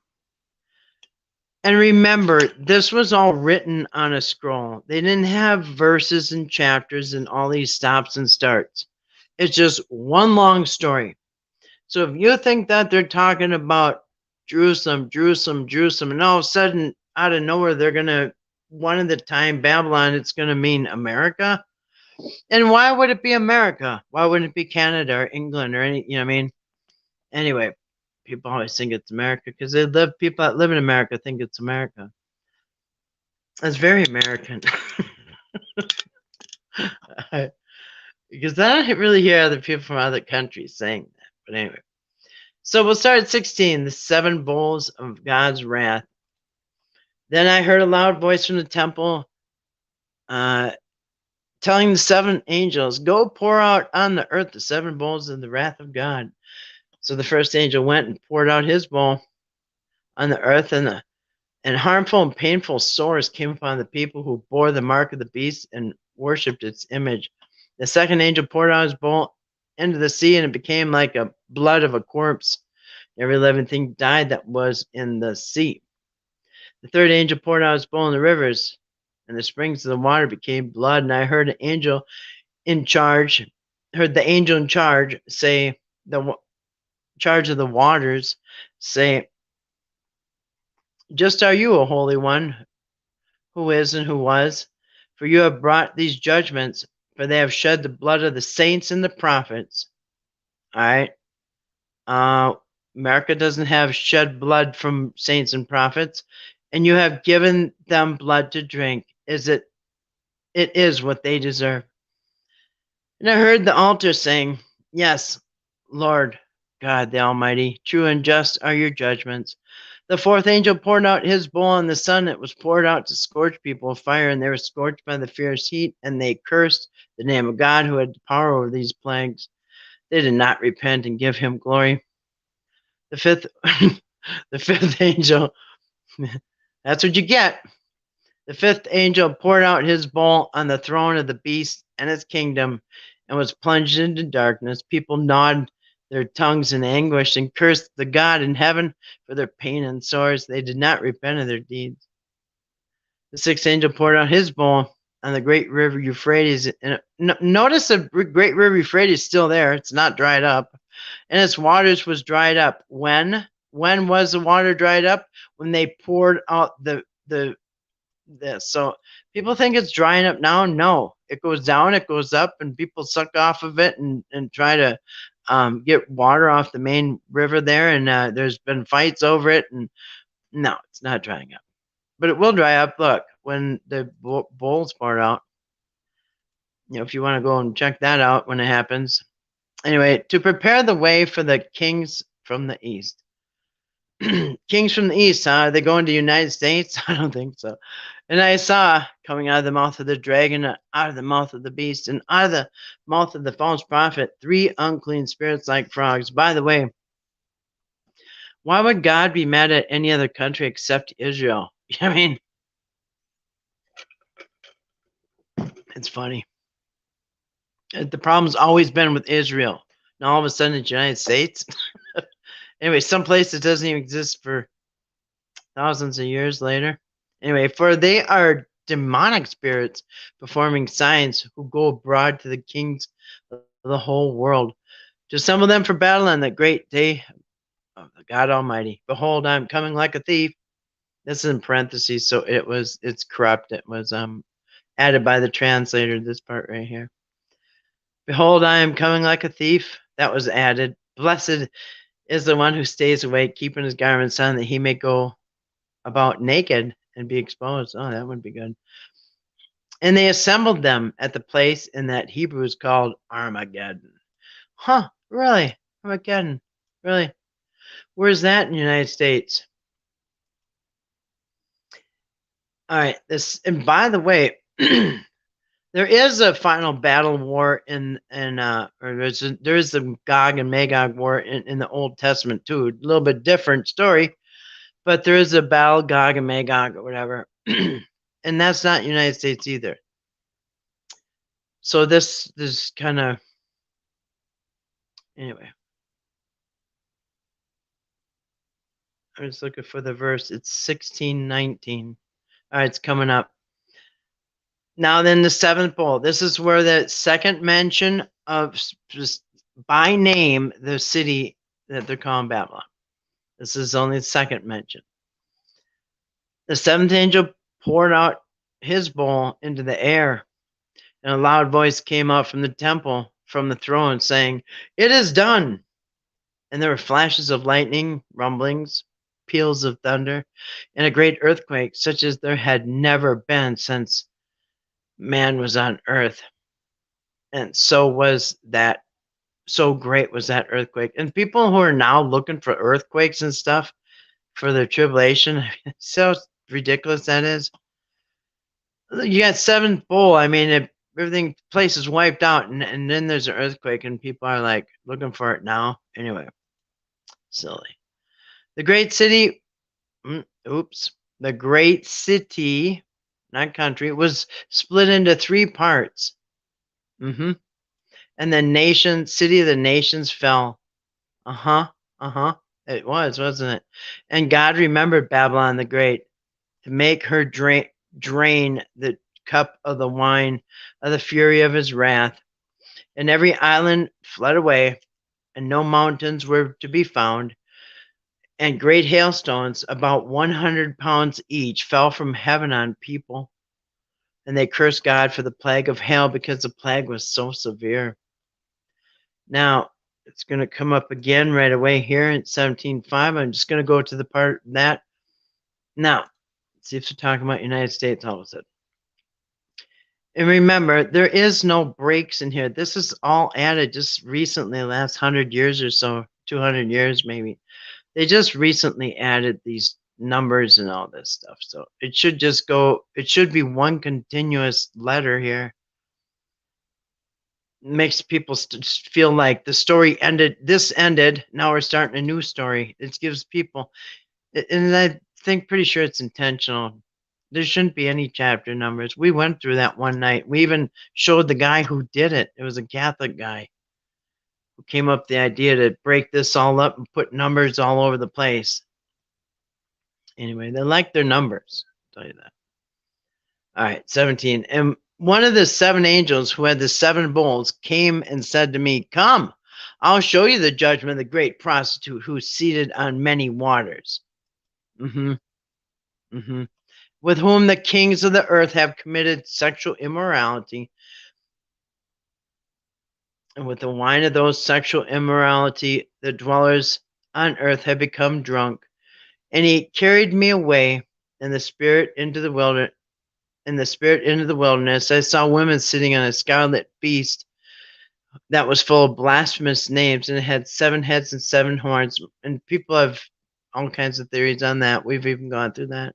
remember, this was all written on a scroll. They didn't have verses and chapters and all these stops and starts. It's just one long story. So if you think that they're talking about Jerusalem, and all of a sudden out of nowhere, they're going to, one of the time, Babylon, it's going to mean America. And why would it be America? Why wouldn't it be Canada or England or any, what I mean? Anyway, people always think it's America because people that live in America think it's America. It's very American. Because I don't really hear other people from other countries saying that. But anyway. So we'll start at 16, the 7 bowls of God's wrath. Then I heard a loud voice from the temple telling the 7 angels, go pour out on the earth the 7 bowls of the wrath of God. So the first angel went and poured out his bowl on the earth, and harmful and painful sores came upon the people who bore the mark of the beast and worshipped its image. The second angel poured out his bowl into the sea, and it became like a blood of a corpse. Every living thing died that was in the sea. The third angel poured out his bowl in the rivers, and the springs of the water became blood. And I heard the angel in charge say, the charge of the waters say, just are you, O Holy One, who is and who was, for you have brought these judgments, for they have shed the blood of the saints and the prophets. All right. America doesn't have shed blood from saints and prophets, and you have given them blood to drink. It is what they deserve. And I heard the altar saying, yes, Lord God the Almighty, true and just are your judgments. The fourth angel poured out his bowl on the sun. It was poured out to scorch people with fire, and they were scorched by the fierce heat, and they cursed the name of God who had power over these plagues. They did not repent and give him glory. The fifth angel, that's what you get. The fifth angel poured out his bowl on the throne of the beast and his kingdom and was plunged into darkness. People gnawed their tongues in anguish and cursed the God in heaven for their pain and sores. They did not repent of their deeds. The sixth angel poured out his bowl on the great river Euphrates. And notice the great river Euphrates is still there. It's not dried up. And its waters was dried up. When was the water dried up? When they poured out this. So people think it's drying up now. No, it goes down, it goes up, and people suck off of it and try to get water off the main river there. And there's been fights over it. And no, it's not drying up, but it will dry up. Look, when the bowls pour out, if you want to go and check that out when it happens. Anyway, to prepare the way for the kings from the east. Kings from the east, huh? Are they going to the United States? I don't think so. And I saw coming out of the mouth of the dragon, out of the mouth of the beast, and out of the mouth of the false prophet, 3 unclean spirits like frogs. By the way, why would God be mad at any other country except Israel? I mean, it's funny. The problem's always been with Israel. Now all of a sudden it's the United States. Anyway, some place that doesn't even exist for thousands of years later. Anyway, for they are demonic spirits performing signs who go abroad to the kings of the whole world to assemble them for battle on the great day of the God Almighty. Behold, I'm coming like a thief. This is in parentheses, so it's corrupt. It was added by the translator, this part right here. Behold, I am coming like a thief. That was added. Blessed is the one who stays awake, keeping his garments on, that he may go about naked and be exposed. Oh, that would be good. And they assembled them at the place in that Hebrew is called Armageddon. Huh, really? Armageddon, really? Where's that in the United States? All right, and by the way, there is a final battle war there is the Gog and Magog war in the Old Testament too. A little bit different story, but there is a battle, Gog and Magog or whatever, and that's not United States either. So this kind of, anyway. I was looking for the verse. It's 16:19. All right, it's coming up. Now then, the 7th bowl. This is where the second mention of, just by name, the city that they're calling Babylon. This is only the second mention. The seventh angel poured out his bowl into the air, and a loud voice came out from the temple, from the throne, saying, "It is done." And there were flashes of lightning, rumblings, peals of thunder, and a great earthquake, such as there had never been since man was on earth. And so great was that earthquake. And people who are now looking for earthquakes and stuff for their tribulation, so ridiculous that is. You got seventh bowl. I mean, everything place is wiped out, and then there's an earthquake, and people are like looking for it now. Anyway, silly. The great city. The great city, not country, was split into three parts. And the city of the nations fell. It was, wasn't it? And God remembered Babylon the Great to make her drain the cup of the wine of the fury of his wrath. And every island fled away, and no mountains were to be found. And great hailstones, about 100 pounds each, fell from heaven on people. And they cursed God for the plague of hail because the plague was so severe. Now, it's going to come up again right away here in 17:5. I'm just going to go to the part that. Now, see if we're talking about United States all of a sudden. And remember, there is no breaks in here. This is all added just recently, last 100 years or so, 200 years maybe. They just recently added these numbers and all this stuff. So it should just go, it should be one continuous letter here. It makes people feel like the story ended, this ended, now we're starting a new story. It gives people, and I think pretty sure it's intentional. There shouldn't be any chapter numbers. We went through that one night. We even showed the guy who did it. It was a Catholic guy who came up with the idea to break this all up and put numbers all over the place. Anyway, they like their numbers. I'll tell you that. All right, 17. And one of the seven angels who had the seven bowls came and said to me, "Come, I'll show you the judgment of the great prostitute who is seated on many waters. With whom the kings of the earth have committed sexual immorality. And with the wine of those sexual immorality, the dwellers on earth have become drunk. And he carried me away in the spirit into the wilderness. I saw women sitting on a scarlet beast that was full of blasphemous names, and it had 7 heads and 7 horns. And people have all kinds of theories on that. We've even gone through that.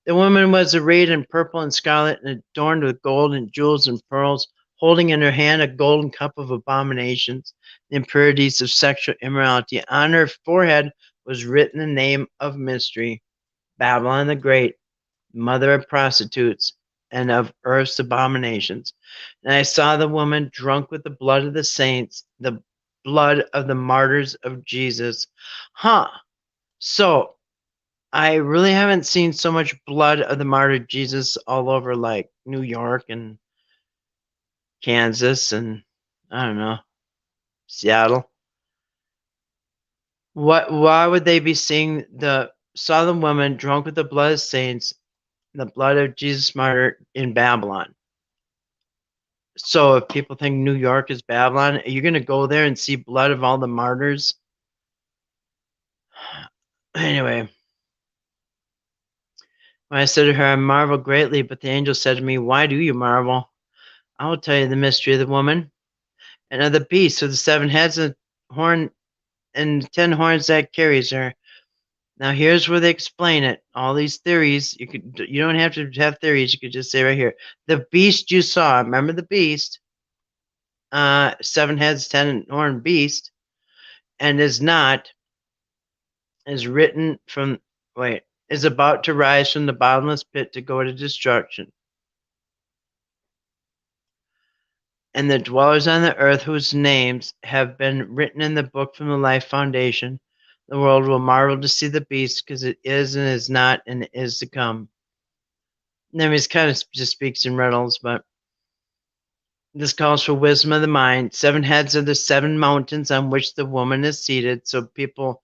The woman was arrayed in purple and scarlet and adorned with gold and jewels and pearls, holding in her hand a golden cup of abominations, the impurities of sexual immorality. On her forehead was written the name of mystery, Babylon the Great, mother of prostitutes and of earth's abominations. And I saw the woman drunk with the blood of the saints, the blood of the martyrs of Jesus. So I really haven't seen so much blood of the martyred Jesus all over like New York and Kansas and I don't know, Seattle. Why would they be seeing the southern woman drunk with the blood of saints, the blood of Jesus martyr in Babylon? So if people think New York is Babylon, are you going to go there and see blood of all the martyrs? Anyway. When I said to her, I marvel greatly, but the angel said to me, "Why do you marvel? I will tell you the mystery of the woman and of the beast with the 7 heads and 10 horns that carries her." Now here's where they explain it. All these theories, you don't have to have theories. You could just say right here, the beast you saw. Remember the beast? 7 heads, 10 horn beast, and is written from. Is about to rise from the bottomless pit to go to destruction. And the dwellers on the earth whose names have been written in the book from the life foundation, the world will marvel to see the beast, because it is and is not and is to come. And then he kind of just speaks in riddles, but this calls for wisdom of the mind. 7 heads are the 7 mountains on which the woman is seated. So people,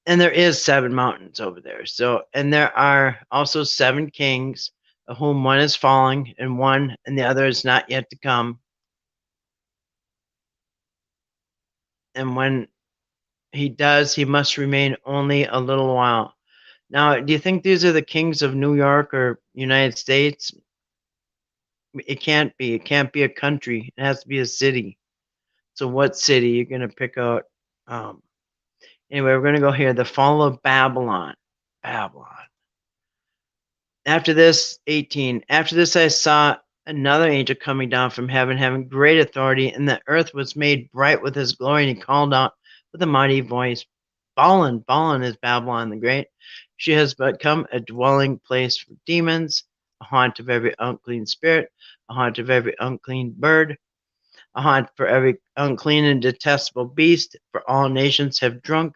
And there is 7 mountains over there. So, and there are also 7 kings, of whom one is falling and the other is not yet to come. And when he does, he must remain only a little while. Now, do you think these are the kings of New York or United States? It can't be. It can't be a country. It has to be a city. So what city you're going to pick out? Um, anyway, we're going to go here. The fall of Babylon. Babylon. After this, 18. After this, I saw another angel coming down from heaven, having great authority, and the earth was made bright with his glory. And he called out with a mighty voice, Fallen, fallen is Babylon the Great. She has become a dwelling place for demons, a haunt of every unclean spirit, a haunt of every unclean bird, a haunt for every unclean and detestable beast, for all nations have drunk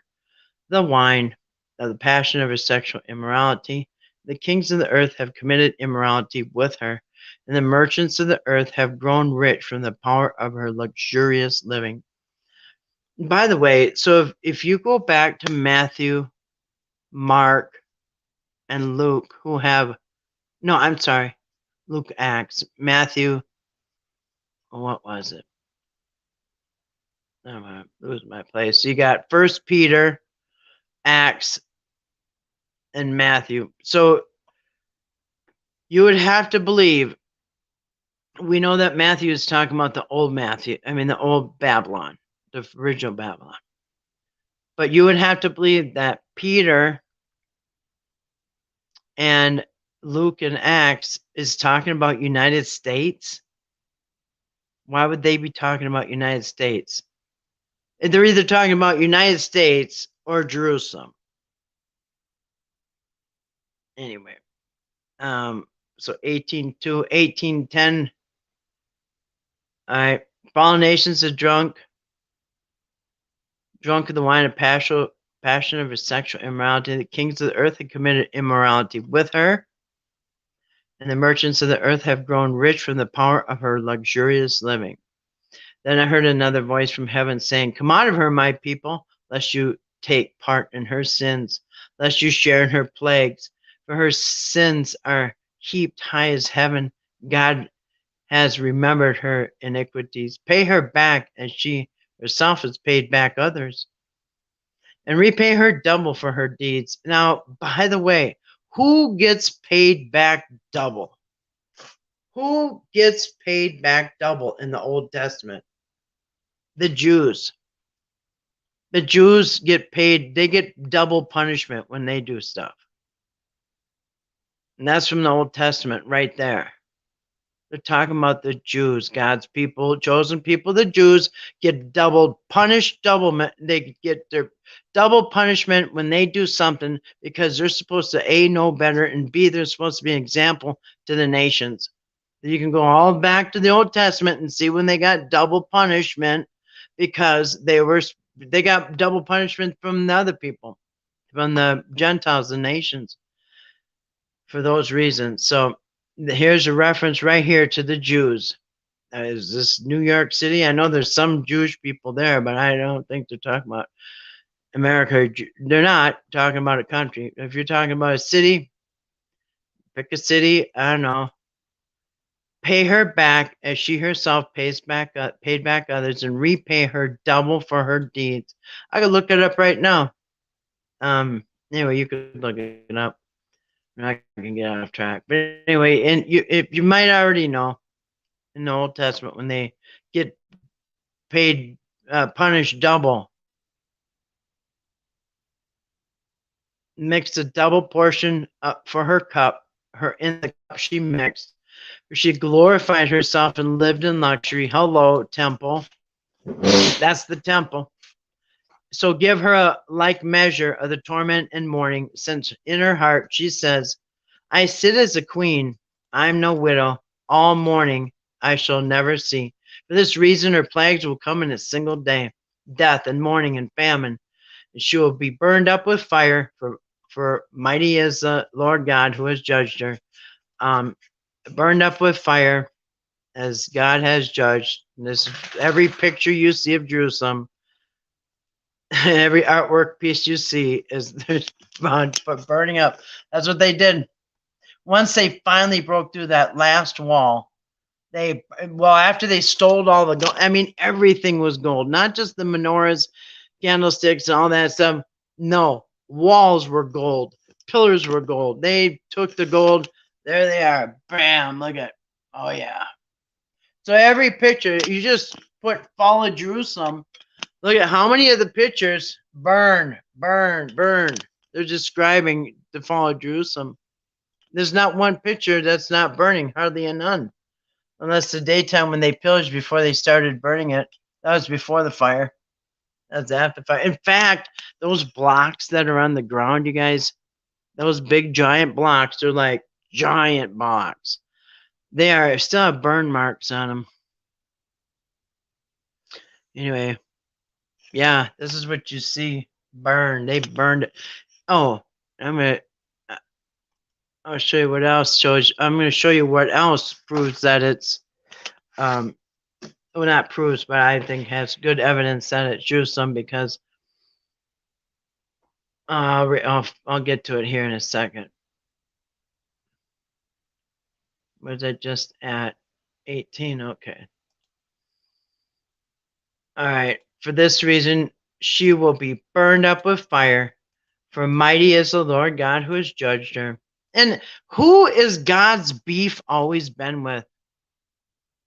the wine of the passion of her sexual immorality. The kings of the earth have committed immorality with her, and the merchants of the earth have grown rich from the power of her luxurious living. By the way, so if you go back to Matthew, Mark, and Luke, who have, no, I'm sorry, Luke, Acts, Matthew, what was it? I'm going to lose my place. So you got First Peter, Acts, and Matthew. So you would have to believe, we know that Matthew is talking about the old the old Babylon, the original Babylon. But you would have to believe that Peter and Luke and Acts is talking about United States. Why would they be talking about United States? They're either talking about United States or Jerusalem. Anyway, so 18:2, 18:10. All right, fallen nations are drunk of the wine of passion of her sexual immorality. The kings of the earth have committed immorality with her, and the merchants of the earth have grown rich from the power of her luxurious living. Then I heard another voice from heaven saying, Come out of her, my people, lest you take part in her sins, lest you share in her plagues, for her sins are heaped high as heaven. God has remembered her iniquities. Pay her back as she herself has paid back others, and repay her double for her deeds. Now, by the way, who gets paid back double? Who gets paid back double in the Old Testament? The Jews. The Jews get paid, they get double punishment when they do stuff. And that's from the Old Testament right there. They're talking about the Jews, God's people, chosen people. The Jews get double punished, they get their double punishment when they do something, because they're supposed to A, know better, and B, they're supposed to be an example to the nations. You can go all back to the Old Testament and see when they got double punishment, because they got double punishment from the other people, from the Gentiles, the nations, for those reasons. So here's a reference right here to the Jews. Is this New York City? I know there's some Jewish people there, but I don't think they're talking about America. They're not talking about a country. If you're talking about a city, pick a city. I don't know. Pay her back as she herself paid back others, and repay her double for her deeds. I could look it up right now. Anyway, you could look it up. I can get off track. But anyway, and you might already know, in the Old Testament, when they get paid, punished double, mixed a double portion up for her cup, in the cup she mixed. For she glorified herself and lived in luxury. Hello, temple. That's the temple. So give her a like measure of the torment and mourning, since in her heart she says, I sit as a queen, I'm no widow, all mourning I shall never see. For this reason her plagues will come in a single day, death and mourning and famine, and she will be burned up with fire, for mighty is the Lord God who has judged her. Burned up with fire, as God has judged. And this, every picture you see of Jerusalem, Every artwork piece you see is burning up. That's what they did. Once they finally broke through that last wall, after they stole all the gold, I mean, everything was gold, not just the menorahs, candlesticks, and all that stuff. No, walls were gold, pillars were gold. They took the gold. There they are. Bam! Look at. Oh yeah. So every picture, you just put "Fall of Jerusalem." Look at how many of the pictures burn, burn, burn. They're describing the fall of Jerusalem. There's not one picture that's not burning, hardly a none. Unless the daytime when they pillaged before they started burning it. That was before the fire. That's after the fire. In fact, those blocks that are on the ground, you guys, those big giant blocks, they're like giant blocks. They are still have burn marks on them. Anyway, yeah, this is what you see burn. They burned it. Oh, I'll show you what else shows. I'm going to show you what else proves that it's well, not proves, but I think has good evidence that it's Jerusalem, because I'll get to it here in a second. Was it just at 18? Okay. All right. For this reason, she will be burned up with fire, for mighty is the Lord God who has judged her. And who is God's beef always been with?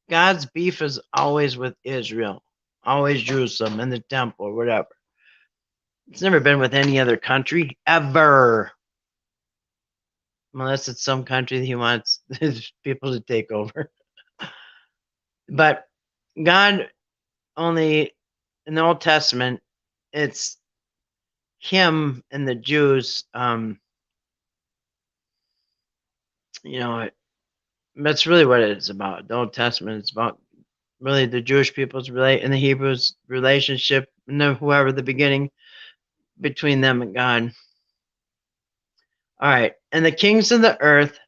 God's beef is always with Israel, always Jerusalem and the temple or whatever. It's never been with any other country, ever. Unless it's some country that he wants his people to take over. But God only, in the Old Testament, it's him and the Jews, that's really what it's about. The Old Testament is about really the Jewish people's and the Hebrews' relationship, and whoever the beginning between them and God. All right. And the kings of the earth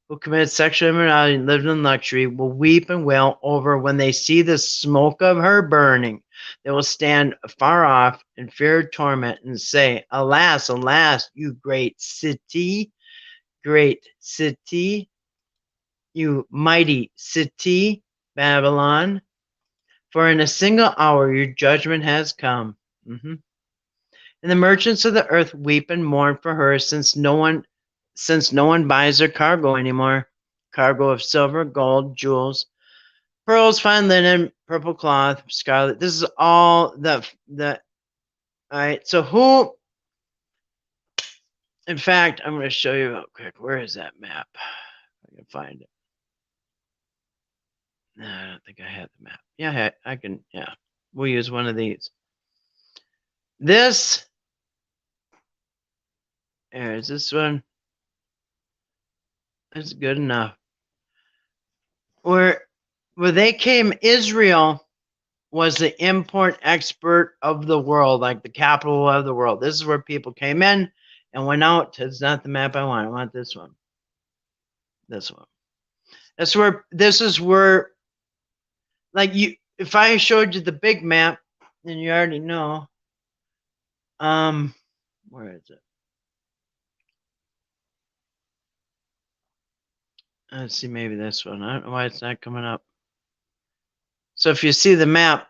who committed sexual immorality and lived in luxury will weep and wail over when they see the smoke of her burning. They will stand far off in fear of torment and say, alas, alas, you great city, you mighty city, Babylon, for in a single hour your judgment has come. And the merchants of the earth weep and mourn for her, since no one buys their cargo anymore. Cargo of silver, gold, jewels, pearls, fine linen, purple cloth, scarlet. This is all the all right. So who? In fact, I'm going to show you real quick. Where is that map? I can find it. No, I don't think I have the map. Yeah, I can. Yeah, we'll use one of these. There's this one. That's good enough. Where they came, Israel was the import export of the world, like the capital of the world. This is where people came in and went out. It's not the map I want. I want this one. This one. This is where, like, if I showed you the big map, then you already know. Where is it? Let's see, maybe this one. I don't know why it's not coming up. So if you see the map,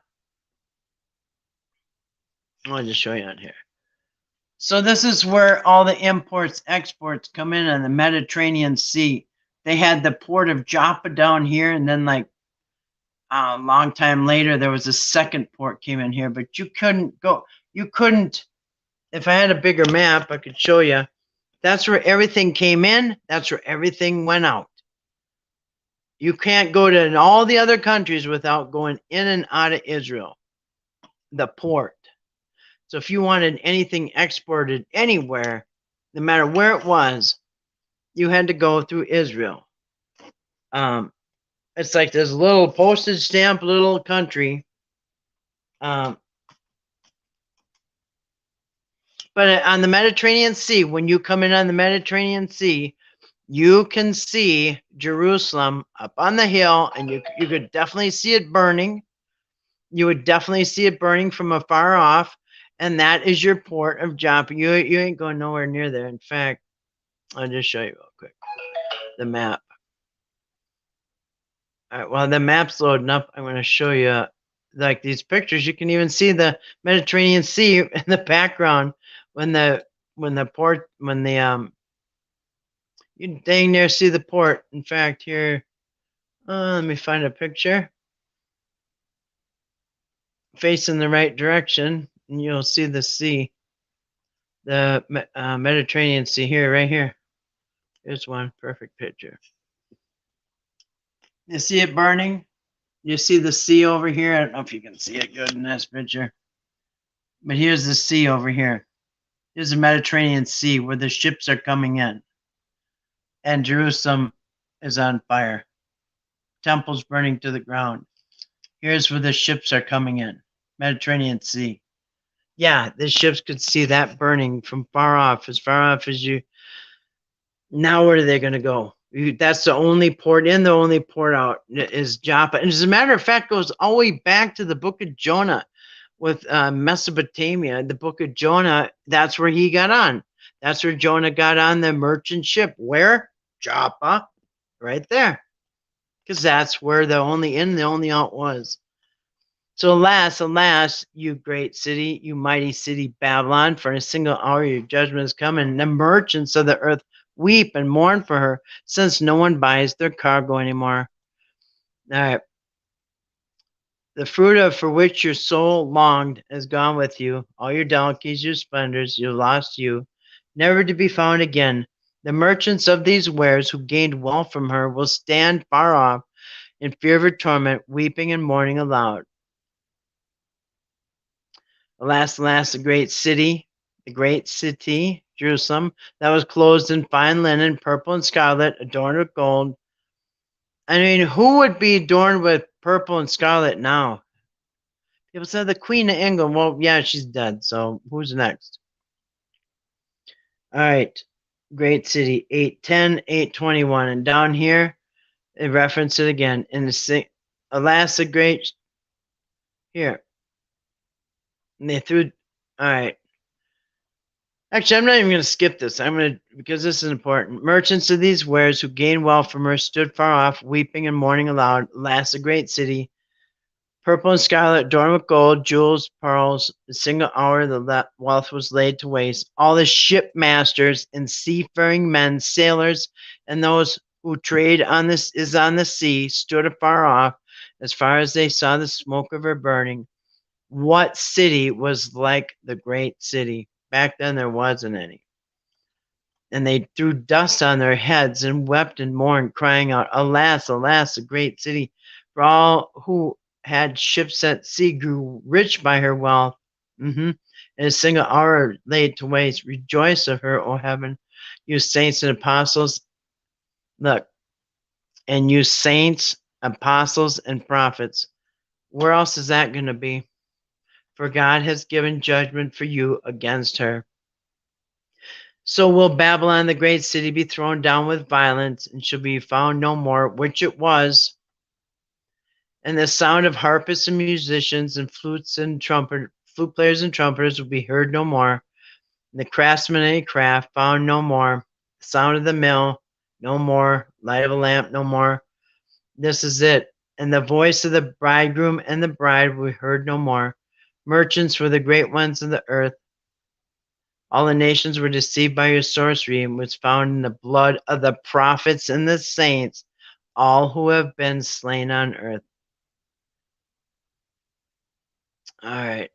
I'll just show you on here. So this is where all the imports, exports come in on the Mediterranean Sea. They had the port of Joppa down here, and then like a long time later, there was a second port came in here, but you couldn't go. You couldn't. If I had a bigger map, I could show you. That's where everything came in. That's where everything went out. You can't go to all the other countries without going in and out of Israel, the port. So if you wanted anything exported anywhere, no matter where it was, you had to go through Israel. It's like this little postage stamp little country. But on the Mediterranean Sea, when you come in on the Mediterranean Sea, you can see Jerusalem up on the hill, and you could definitely see it burning. You would definitely see it burning from afar off, and that is your port of Joppa. You ain't going nowhere near there. In fact, I'll just show you real quick the map. All right, while the map's loading up, I'm going to show you like these pictures. You can even see the Mediterranean Sea in the background when the port you dang near see the port. In fact, here, let me find a picture facing the right direction, and you'll see the sea, the Mediterranean Sea here, right here. Here's one perfect picture. You see it burning? You see the sea over here? I don't know if you can see it good in this picture, but here's the sea over here. Here's the Mediterranean Sea where the ships are coming in, and Jerusalem is on fire. Temples burning to the ground. Here's where the ships are coming in. Mediterranean Sea. Yeah, the ships could see that burning from far off as you. Now where are they going to go? That's the only port in, the only port out is Joppa. And as a matter of fact, goes all the way back to the book of Jonah with Mesopotamia. The book of Jonah, that's where he got on. That's where Jonah got on the merchant ship. Where? Joppa, right there. Because that's where the only in, the only out was. So alas, you great city, you mighty city Babylon, for in a single hour your judgment is coming. And the merchants of the earth weep and mourn for her, since no one buys their cargo anymore. All right. The fruit of for which your soul longed is gone with you. All your donkeys, your splendors, you lost you, never to be found again. The merchants of these wares who gained wealth from her will stand far off in fear of her torment, weeping and mourning aloud. Alas, the great city, Jerusalem, that was clothed in fine linen, purple and scarlet, adorned with gold. I mean, who would be adorned with purple and scarlet now? People said the Queen of England. Well, yeah, she's dead. So who's next? All right. Great city, 810, 821. And down here, they reference it again. In the alas, the great. Here. And they threw. All right. Actually, I'm not even going to skip this. I'm going to, because this is important. Merchants of these wares who gained wealth from her stood far off, weeping and mourning aloud. Alas, the great city, purple and scarlet, adorned with gold, jewels, pearls. A single hour, the wealth was laid to waste. All the shipmasters and seafaring men, sailors, and those who trade on the sea stood afar off, as far as they saw the smoke of her burning. What city was like the great city? Back then, there wasn't any. And they threw dust on their heads and wept and mourned, crying out, Alas, alas, the great city! For all who had ships at sea grew rich by her wealth. In a single hour laid to waste. Rejoice of her, O heaven, you saints and apostles. Look, and you saints, apostles, and prophets. Where else is that going to be? For God has given judgment for you against her. So will Babylon, the great city, be thrown down with violence, and shall be found no more, which it was. And the sound of harpists and musicians and flute players and trumpeters will be heard no more. And the craftsman of any craft found no more. The sound of the mill no more. Light of a lamp no more. This is it. And the voice of the bridegroom and the bride will be heard no more. Merchants were the great ones of the earth. All the nations were deceived by your sorcery, and was found in the blood of the prophets and the saints, all who have been slain on earth. All right.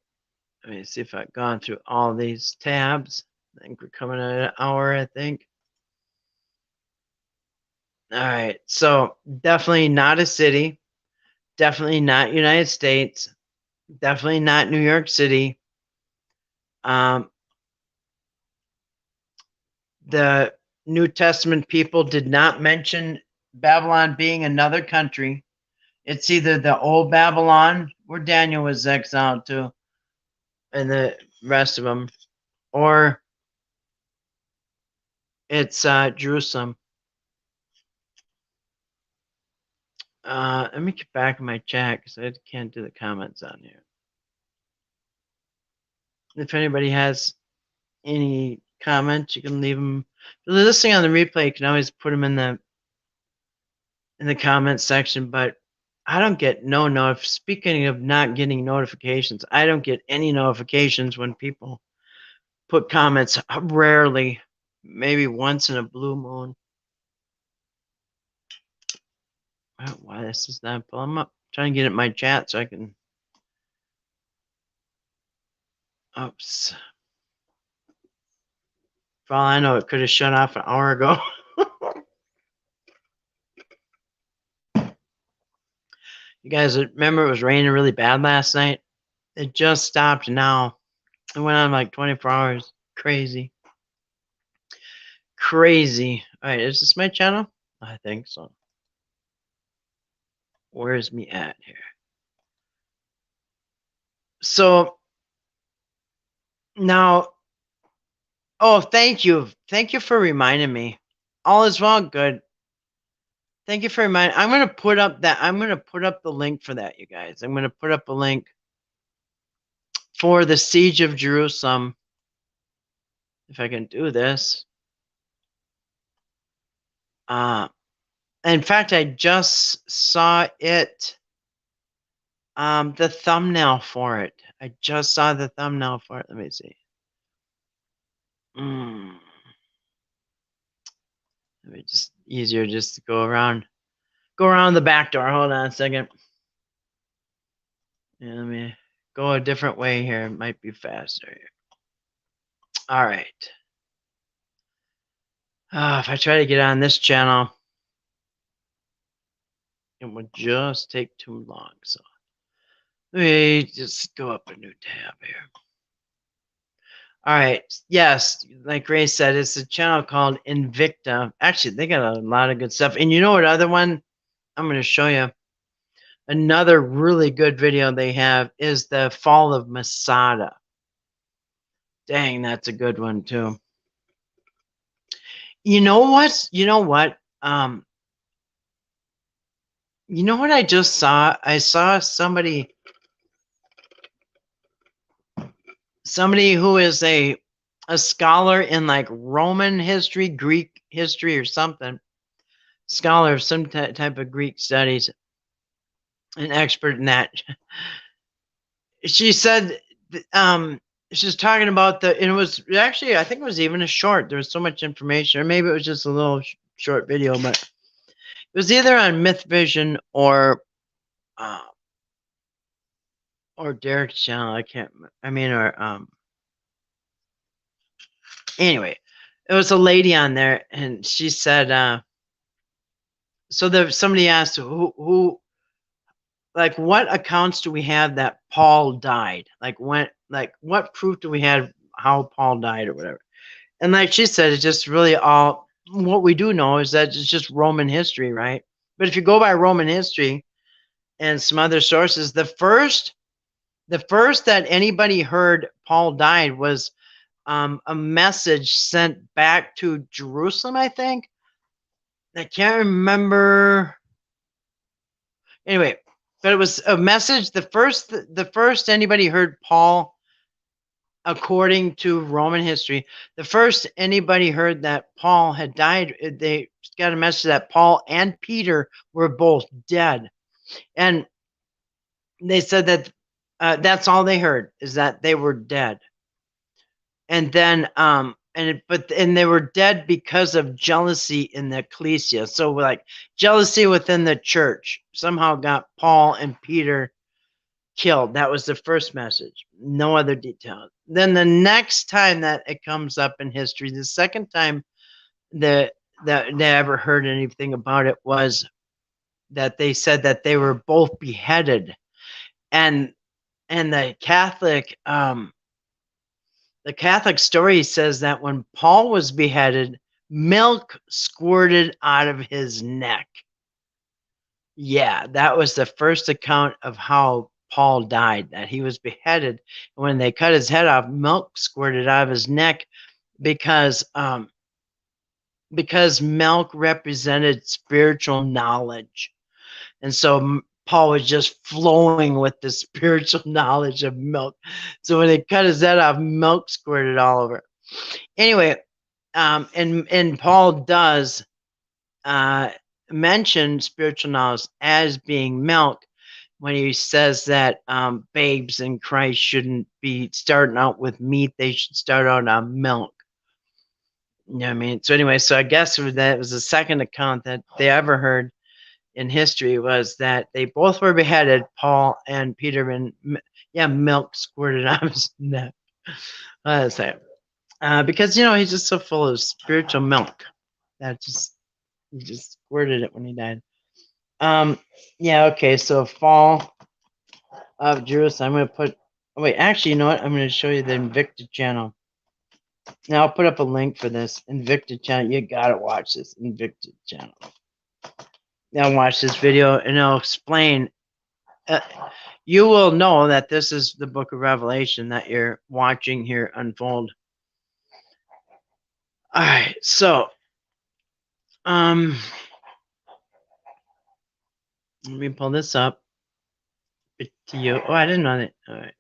Let me see if I've gone through all these tabs. I think we're coming at an hour, I think. All right. So definitely not a city. Definitely not United States. Definitely not New York City. The New Testament people did not mention Babylon being another country. It's either the old Babylon, where Daniel was exiled to, and the rest of them, or it's Jerusalem. Let me get back in my chat because I can't do the comments on here. If anybody has any comments, you can leave them. If you're listening on the replay, you can always put them in the comment section. But I don't get Speaking of not getting notifications, I don't get any notifications when people put comments. Rarely, maybe once in a blue moon. I don't know why this is not pulling up. I'm trying to get it in my chat so I can. Oops. For all I know, it could have shut off an hour ago. You guys remember it was raining really bad last night? It just stopped now. It went on like 24 hours. Crazy. Crazy. All right, is this my channel? I think so. Where's me at here? So now, oh, thank you. Thank you for reminding me. All is well, good. Thank you for reminding. I'm gonna put up the link for that, you guys. I'm gonna put up a link for the siege of Jerusalem. If I can do this. In fact, I just saw it. The thumbnail for it. I just saw the thumbnail for it. Let me see. Let me just easier just to go around the back door. Hold on a second. Yeah, let me go a different way here. It might be faster here. All right. If I try to get on this channel, it would just take too long. So let me just go up a new tab here. All right. Yes, like Grace said, it's a channel called Invicta. Actually, they got a lot of good stuff. And you know what other one I'm going to show you? Another really good video they have is the Fall of Masada. Dang, that's a good one too. You know what? You know what I just saw? I saw somebody who is a scholar in like Roman history, Greek history or something. Scholar of some type of Greek studies. An expert in that. She said she's talking about and it was actually, I think it was even a short. There was so much information, or maybe it was just a little short video, but it was either on Myth Vision or Derek's channel. Anyway, it was a lady on there, and she said, so somebody asked who like, what accounts do we have that Paul died? Like what proof do we have how Paul died or whatever? And like she said, it's just really all what we do know is that it's just Roman history, right? But if you go by Roman history and some other sources, the first that anybody heard Paul died was a message sent back to Jerusalem, I think. I can't remember. Anyway, but it was a message. The first anybody heard Paul, according to Roman history, the first anybody heard that Paul had died, they got a message that Paul and Peter were both dead. And they said that that's all they heard, is that they were dead. And then and they were dead because of jealousy in the ecclesia. So like jealousy within the church somehow got Paul and Peter killed. That was the first message. No other details. Then the next time that it comes up in history, the second time that they ever heard anything about it was that they said that they were both beheaded. And the Catholic story says that when Paul was beheaded, milk squirted out of his neck. Yeah, that was the first account of how Paul died, that he was beheaded. And when they cut his head off, milk squirted out of his neck because milk represented spiritual knowledge. And so Paul was just flowing with the spiritual knowledge of milk. So when they cut his head off, milk squirted all over. Anyway, and Paul does mention spiritual knowledge as being milk when he says that babes in Christ shouldn't be starting out with meat; they should start out on milk. You know what I mean? So anyway, so I guess that was the second account that they ever heard in history, was that they both were beheaded, Paul and Peter, and milk squirted on his neck. That's it. Because he's just so full of spiritual milk that he just squirted it when he died. Okay, so fall of Jerusalem. I'm gonna put. Oh, wait, actually, you know what? I'm gonna show you the Invicta channel. Now I'll put up a link for this Invicta channel. You gotta watch this Invicta channel. Now watch this video, and I'll explain. You will know that this is the Book of Revelation that you're watching here unfold. All right, so let me pull this up to you. Oh, I didn't know that. All right.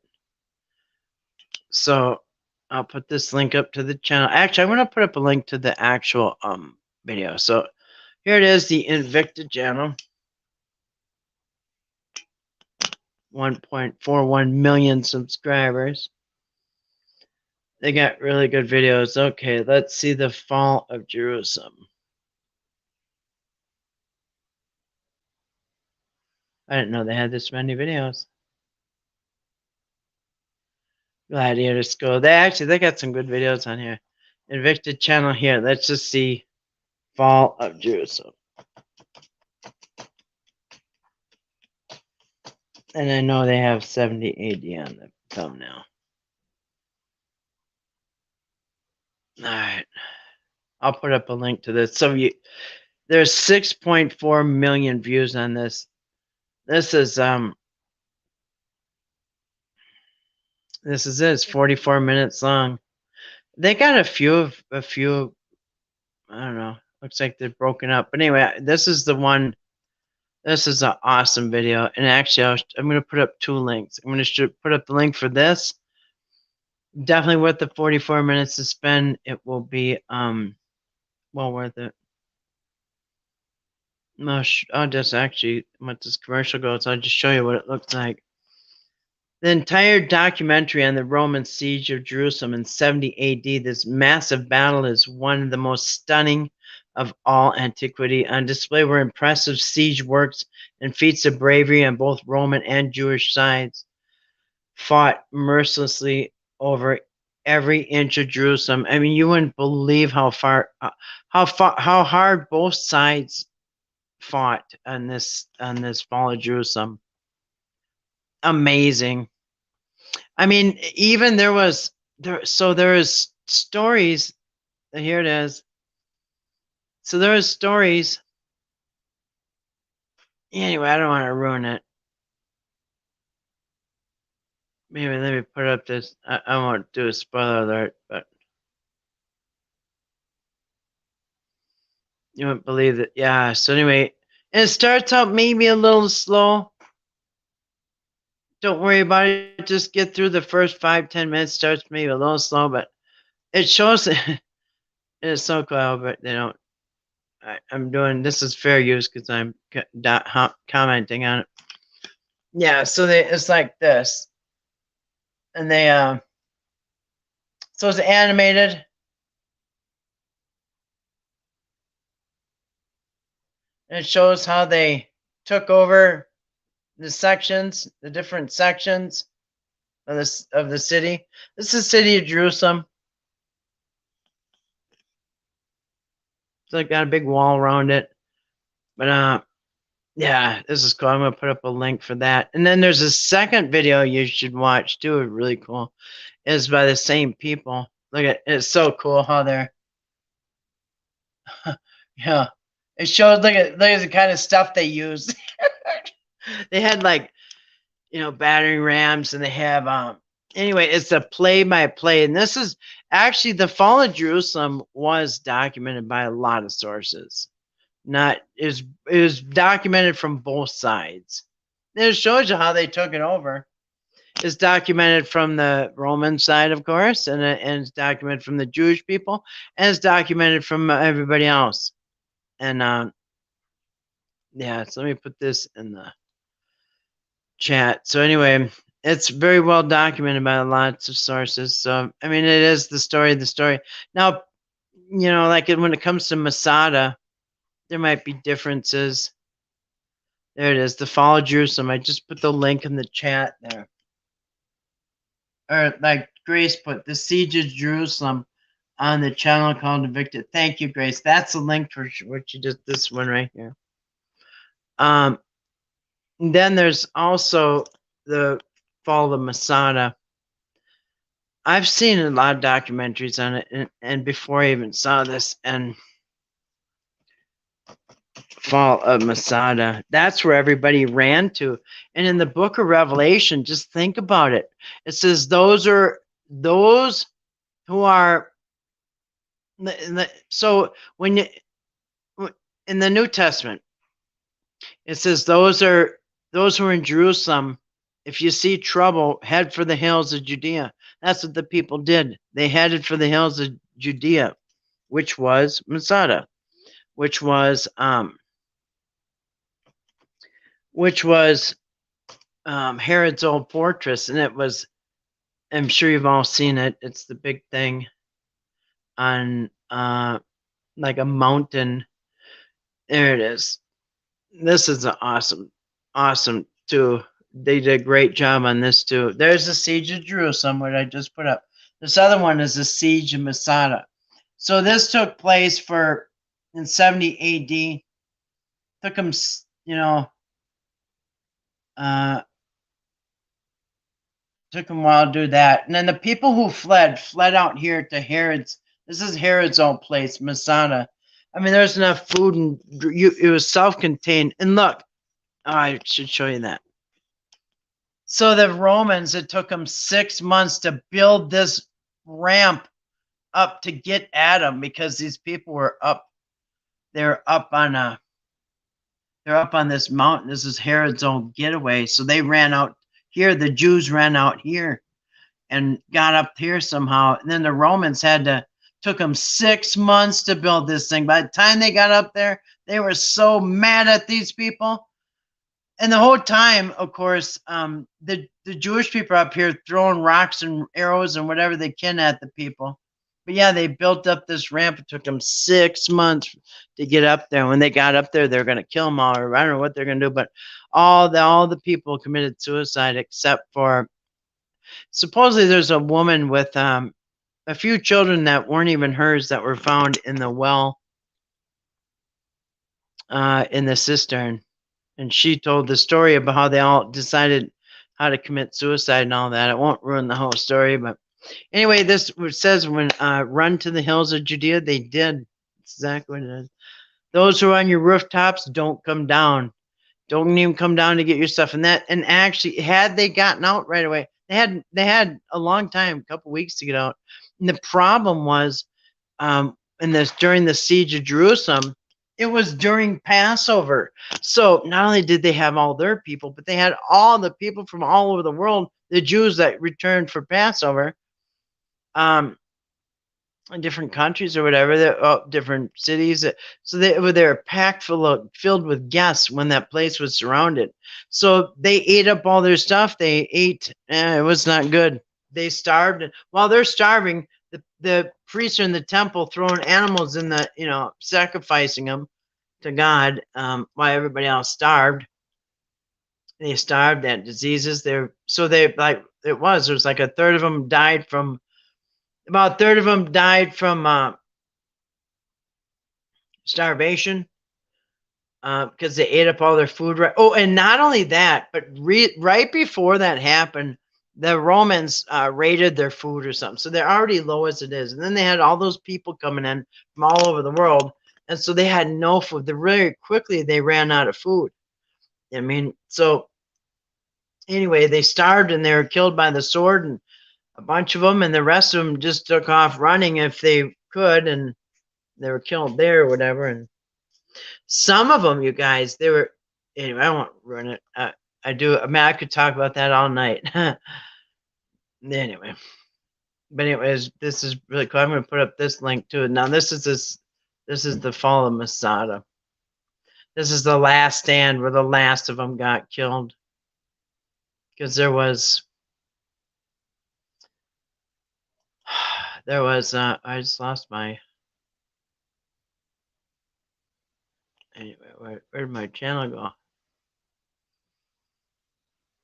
So I'll put this link up to the channel. Actually, I'm going to put up a link to the actual video. So here it is, the Invicta channel. 1.41 million subscribers. They got really good videos. Okay, let's see the fall of Jerusalem. I didn't know they had this many videos. Gladiator School. They got some good videos on here. Invicta channel here. Let's just see fall of Jerusalem. And I know they have 70 AD on the thumbnail. All right. I'll put up a link to this. So there's 6.4 million views on this. This is It's 44 minutes long. They got a few, I don't know. Looks like they're broken up. But anyway, this is the one. This is an awesome video. And actually, I'm going to put up two links. I'm going to put up the link for this. Definitely worth the 44 minutes to spend. It will be well worth it. No, I'll just actually, once this commercial goes, I'll just show you what it looks like. The entire documentary on the Roman siege of Jerusalem in 70 AD, this massive battle, is one of the most stunning of all antiquity. On display were impressive siege works and feats of bravery on both Roman and Jewish sides, fought mercilessly over every inch of Jerusalem. I mean, you wouldn't believe how hard both sides fought on this fall of Jerusalem. Amazing. I mean, even there is stories. Here it is. So there is stories. Anyway, I don't want to ruin it. Maybe let me put up this. I won't do a spoiler alert, but you won't believe it. Yeah. So anyway, it starts out maybe a little slow. Don't worry about it. Just get through the first 5-10 minutes. Starts maybe a little slow, but it shows it's so cool. But they don't. I'm doing this is fair use because I'm commenting on it. Yeah, so it's like this, and they so it's animated. And it shows how they took over the sections, the different sections of the city. This is the city of Jerusalem. So it got a big wall around it. But yeah, this is cool. I'm gonna put up a link for that. And then there's a second video you should watch too. It's really cool. It's by the same people. Look at it's so cool how they're yeah. It shows look at the kind of stuff they use. They had like battering rams, and they have anyway, it's a play-by-play, and this is actually the fall of Jerusalem was documented by a lot of sources. Not is documented from both sides. It shows you how they took it over. It's documented from the Roman side, of course, and it's documented from the Jewish people, and it's documented from everybody else. And yeah, so let me put this in the chat. So anyway, it's very well documented by lots of sources. So I mean, it is the story of the story. Now, you know, like when it comes to Masada, there might be differences. There it is, the fall of Jerusalem. I just put the link in the chat there. Or like Grace put, the siege of Jerusalem on the channel called Evicted. Thank you, Grace. That's the link for what you just, this one right here. Then there's also the fall of Masada. I've seen a lot of documentaries on it, and before I even saw this, and fall of Masada, that's where everybody ran to. And in the book of Revelation, just think about it. It says those are those who are, so when you, in the New Testament, it says those who are in Jerusalem, if you see trouble, head for the hills of Judea. That's what the people did. They headed for the hills of Judea, which was Masada, which was Herod's old fortress, and it was, I'm sure you've all seen it. It's the big thing on like a mountain. There it is. This is awesome too. They did a great job on this too. There's the siege of Jerusalem, what I just put up. This other one is the siege of Masada. So this took place in 70 AD. Took them, you know, took them a while to do that. And then the people who fled out here to Herod's. This is Herod's old place, Masada. I mean, there's enough food, and it was self-contained. And look, I should show you that. So the Romans, it took them 6 months to build this ramp up to get at them, because these people were up. They're up on this mountain. This is Herod's own getaway. So they ran out here. The Jews ran out here and got up here somehow. And then the Romans took them 6 months to build this thing. By the time they got up there, they were so mad at these people. And the whole time, of course, the Jewish people are up here throwing rocks and arrows and whatever they can at the people. But yeah, they built up this ramp. It took them 6 months to get up there. When they got up there, they're going to kill them all, or I don't know what they're going to do. But all the people committed suicide, except for supposedly there's a woman with a few children that weren't even hers that were found in the well, in the cistern. And she told the story about how they all decided how to commit suicide and all that. It won't ruin the whole story, but anyway, this says when run to the hills of Judea, they did. That's exactly what it is. Those who are on your rooftops, don't come down. Don't even come down to get your stuff. And actually, had they gotten out right away, they had a long time, a couple weeks to get out. And the problem was, during the siege of Jerusalem, it was during Passover. So not only did they have all their people, but they had all the people from all over the world, the Jews that returned for Passover, in different countries or whatever, different cities. So they were packed filled with guests when that place was surrounded. So they ate up all their stuff. They ate. It was not good. They starved. While they're starving, the priests are in the temple throwing animals in the, sacrificing them to God, while everybody else starved. They starved, they had diseases. There was like a third of them died from, about a third of them died from starvation, because they ate up all their food. Right. Oh, and not only that, but right before that happened, the Romans raided their food or something. So they're already low as it is. And then they had all those people coming in from all over the world. And so they had no food. Very quickly, they ran out of food. I mean, so anyway, they starved and they were killed by the sword, and a bunch of them, and the rest of them just took off running if they could, and they were killed there or whatever. And Some of them, you guys, they were. Anyway, I won't ruin it. I do. I mean, I could talk about that all night. Anyway, but anyways, this is really cool. I'm going to put up this link to it. Now, this is the fall of Masada. This is the last stand where the last of them got killed, because there was I just lost my. Anyway, where did my channel go?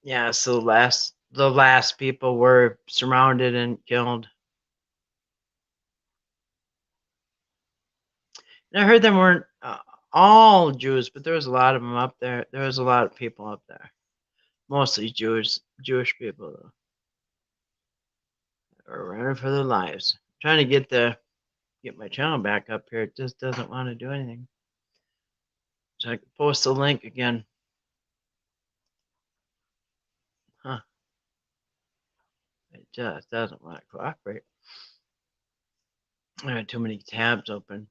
Yeah, so the last people were surrounded and killed. And I heard them weren't all Jews, but there was a lot of them up there. There was a lot of people up there, mostly Jewish people though. They were running for their lives. I'm trying to get my channel back up here. It just doesn't want to do anything. So I can post the link again. Huh. It just doesn't want to cooperate. I had too many tabs open.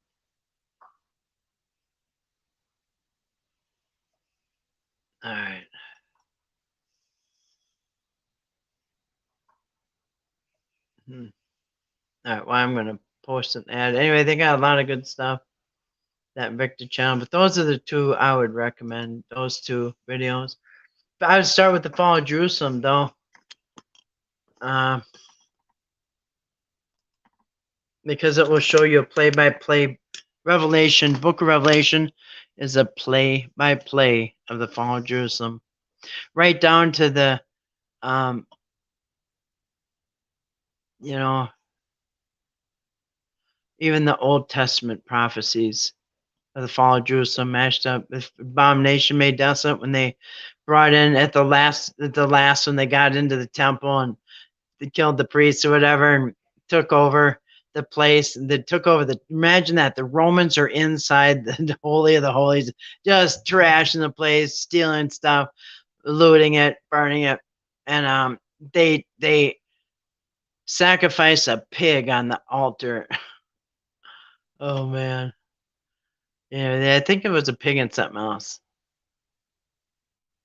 All right. All right. Well, I'm going to post an ad. Anyway, they got a lot of good stuff. That Victor channel. But those are the two I would recommend. Those two videos. But I would start with the fall of Jerusalem, though. Because it will show you a play-by-play Revelation. Book of Revelation is a play-by-play of the fall of Jerusalem, right down to the, even the Old Testament prophecies of the fall of Jerusalem mashed up. The abomination made desolate when they brought in at the last when they got into the temple and they killed the priests or whatever and took over the place. They took over imagine that the Romans are inside the Holy of the Holies, just trashing the place, stealing stuff, looting it, burning it. And they sacrifice a pig on the altar. Oh man. Yeah, I think it was a pig and something else.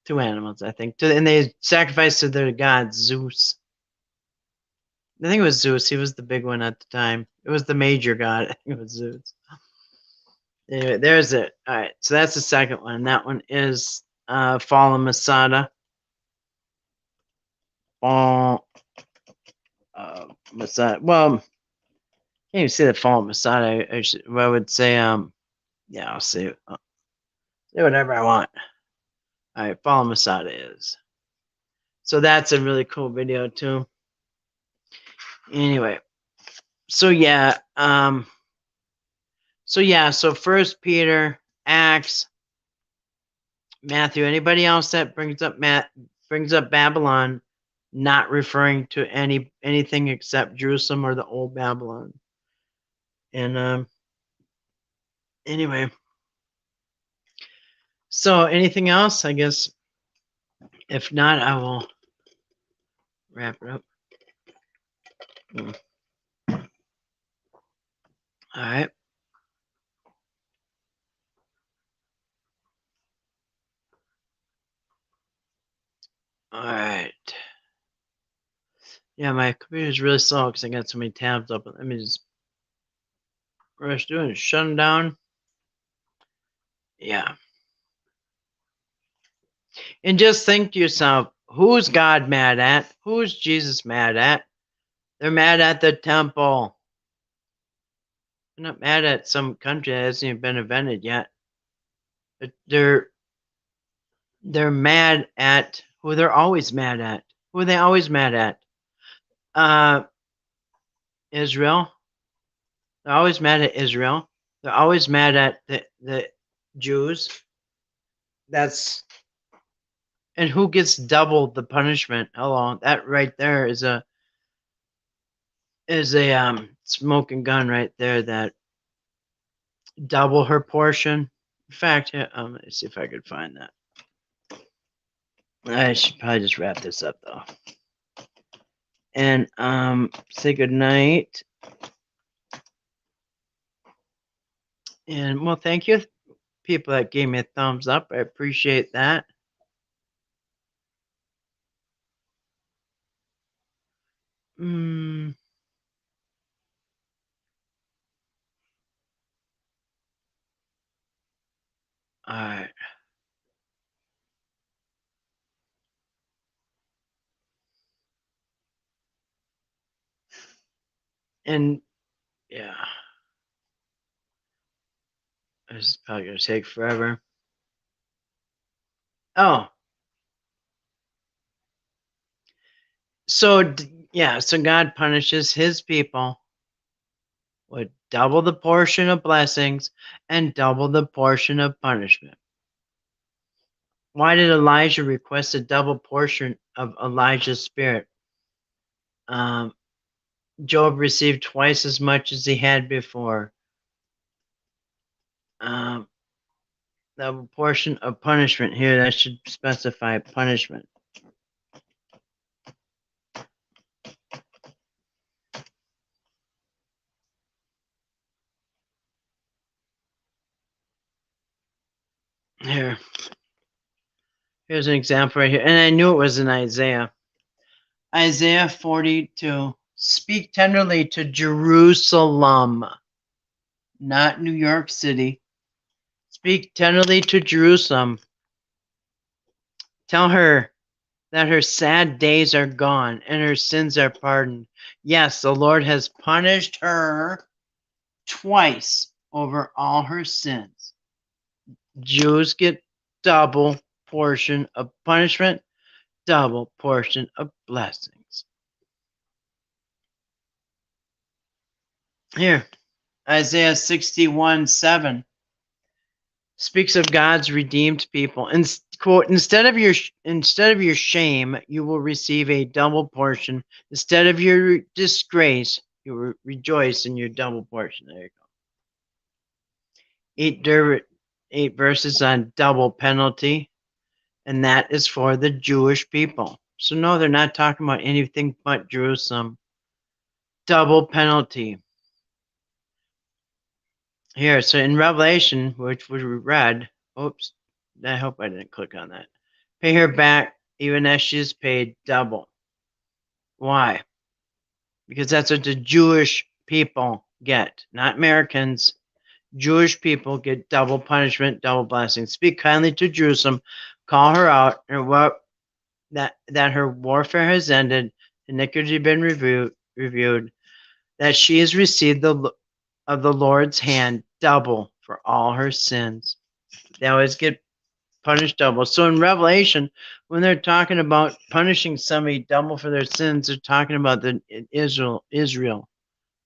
Two animals, I think. And they sacrificed to their god Zeus. I think it was Zeus. He was the big one at the time. It was the major god. I think it was Zeus. Anyway, there's it. All right, so that's the second one. That one is Fall of Masada. Fall Masada. Well, can't even say the Fall of Masada. I would say, yeah, I'll say whatever I want. All right, Fall of Masada is. So that's a really cool video too. Anyway, so yeah, so First Peter, Acts, Matthew. Anybody else that brings up Babylon, not referring to anything except Jerusalem or the old Babylon. And anyway, so anything else? I guess if not, I will wrap it up. All right. All right. Yeah, my computer is really slow because I got so many tabs open. Let me just rush doing it. Shut them down. Yeah. And just think to yourself, who's God mad at? Who's Jesus mad at? They're mad at the temple. They're not mad at some country that hasn't even been invented yet. They're mad at who they're always mad at. Who are they always mad at? Israel. They're always mad at Israel. They're always mad at the Jews. And who gets double the punishment? Hello, that right there is a smoking gun right there. That double her portion. In fact, yeah, let me see if I could find that. I should probably just wrap this up though. And say good night. And well, thank you, people that gave me a thumbs up. I appreciate that. All right. And yeah, this is probably going to take forever. Oh, so yeah, so God punishes his people with double the portion of blessings and double the portion of punishment. Why did Elijah request a double portion of Elijah's spirit? Job received twice as much as he had before. The portion of punishment here, that should specify punishment. Here's an example right here. And I knew it was in Isaiah. Isaiah 42. Speak tenderly to Jerusalem, not New York City. Speak tenderly to Jerusalem. Tell her that her sad days are gone and her sins are pardoned. Yes, the Lord has punished her twice over all her sins. Jews get double portion of punishment, double portion of blessings. Here, Isaiah 61:7 speaks of God's redeemed people. And quote, instead of your shame, you will receive a double portion. Instead of your disgrace, you will rejoice in your double portion. There you go. 8 verses on double penalty, and that is for the Jewish people. So no, they're not talking about anything but Jerusalem. Double penalty. Here, so in Revelation, which we read, oops, I hope I didn't click on that. Pay her back even as she is paid double. Why? Because that's what the Jewish people get, not Americans. Jewish people get double punishment, double blessing. Speak kindly to Jerusalem, call her out, and that her warfare has ended, iniquity been reviewed, that she has received of the Lord's hand double for all her sins. They always get punished double. So in Revelation, when they're talking about punishing somebody double for their sins, they're talking about the Israel,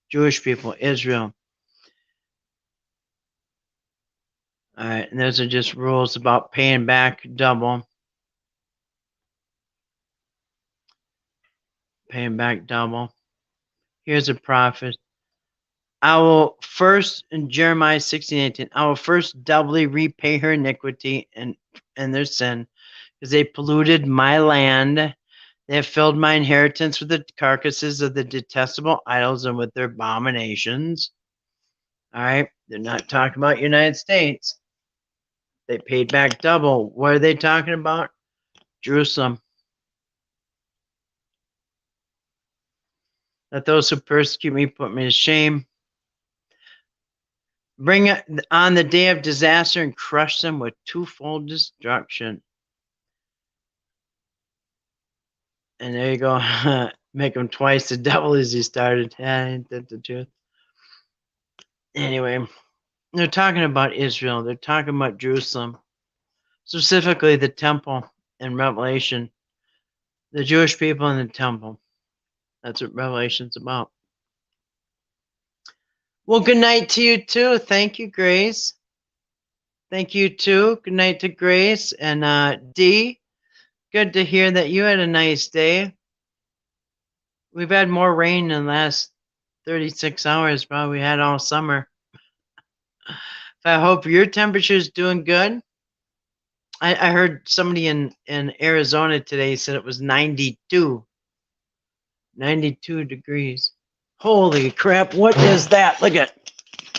Jewish people, Israel. All right, and those are just rules about paying back double. Paying back double. Here's a prophet. I will first, in Jeremiah 16:18, I will first doubly repay her iniquity and their sin, because they polluted my land. They have filled my inheritance with the carcasses of the detestable idols and with their abominations. All right, they're not talking about United States. They paid back double. What are they talking about? Jerusalem. Let those who persecute me put me to shame. Bring it on the day of disaster and crush them with twofold destruction. And there you go. Make them twice the devil as he started. Yeah, ain't that the truth? Anyway, they're talking about Israel. They're talking about Jerusalem. Specifically the temple in Revelation. The Jewish people in the temple. That's what Revelation's about. Well, good night to you too. Thank you, Grace. Thank you too. Good night to Grace. And Dee, good to hear that you had a nice day. We've had more rain in the last 36 hours, probably we had all summer. I hope your temperature is doing good. I heard somebody in Arizona today said it was 92 degrees. Holy crap, what is that? Look at,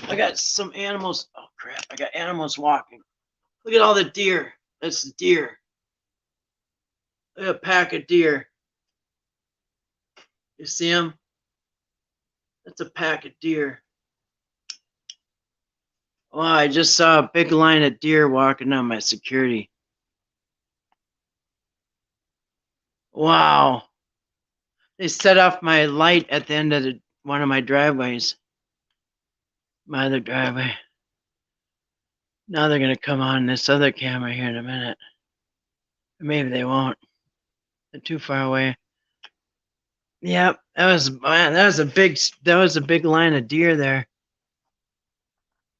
I got some animals. Oh crap, I got animals walking. Look at all the deer. That's deer. Look at a pack of deer. You see them? That's a pack of deer. Wow, I just saw a big line of deer walking on my security. Wow. They set off my light at the end of one of my driveways. My other driveway. Now they're going to come on this other camera here in a minute. Maybe they won't. They're too far away. Yep, that was a big line of deer there.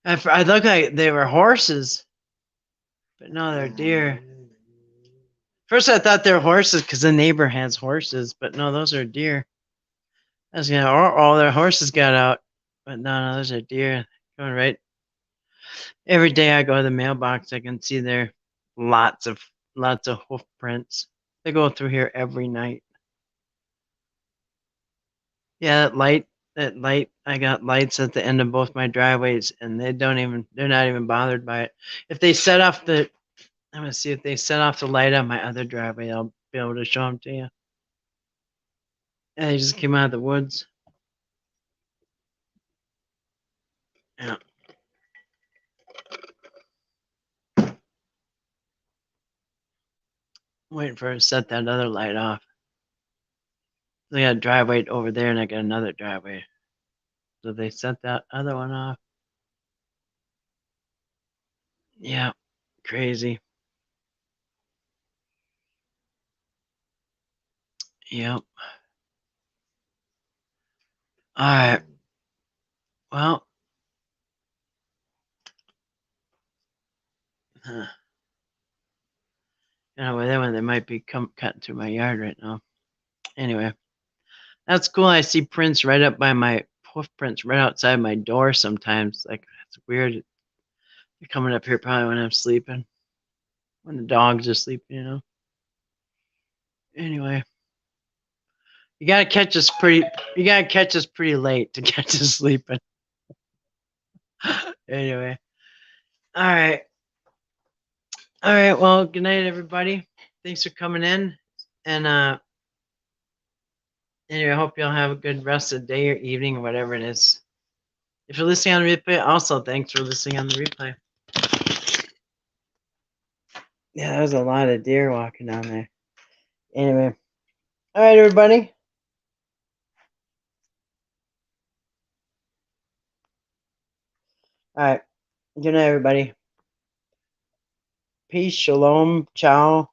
I looked like they were horses, but no, they're deer. First, I thought they were horses because the neighbor has horses, but no, those are deer. I was gonna, or all their horses got out, but no, those are deer going right. Every day I go to the mailbox, I can see there lots of hoof prints. They go through here every night. Yeah, that light. I got lights at the end of both my driveways, and they're not even bothered by it. If they set off I'm gonna see if they set off the light on my other driveway. I'll be able to show them to you. And they just came out of the woods. Yeah. I'm waiting for her to set that other light off. They got a driveway over there, and I got another driveway. So they set that other one off. Yeah, crazy. Yep. All right. Well, you know, with that one, they might be cutting through my yard right now. Anyway, that's cool. I see prints right up by my hoof prints right outside my door sometimes. Like, it's weird. They're coming up here probably when I'm sleeping, when the dogs are sleeping, you know. Anyway, you gotta catch us pretty late to catch us sleeping. Anyway, all right. All right. Well, good night, everybody. Thanks for coming in. And anyway, I hope y'all have a good rest of the day or evening or whatever it is. If you're listening on the replay, also thanks for listening on the replay. Yeah, there was a lot of deer walking down there. Anyway. All right, everybody. All right. Good night, everybody. Peace, shalom, ciao.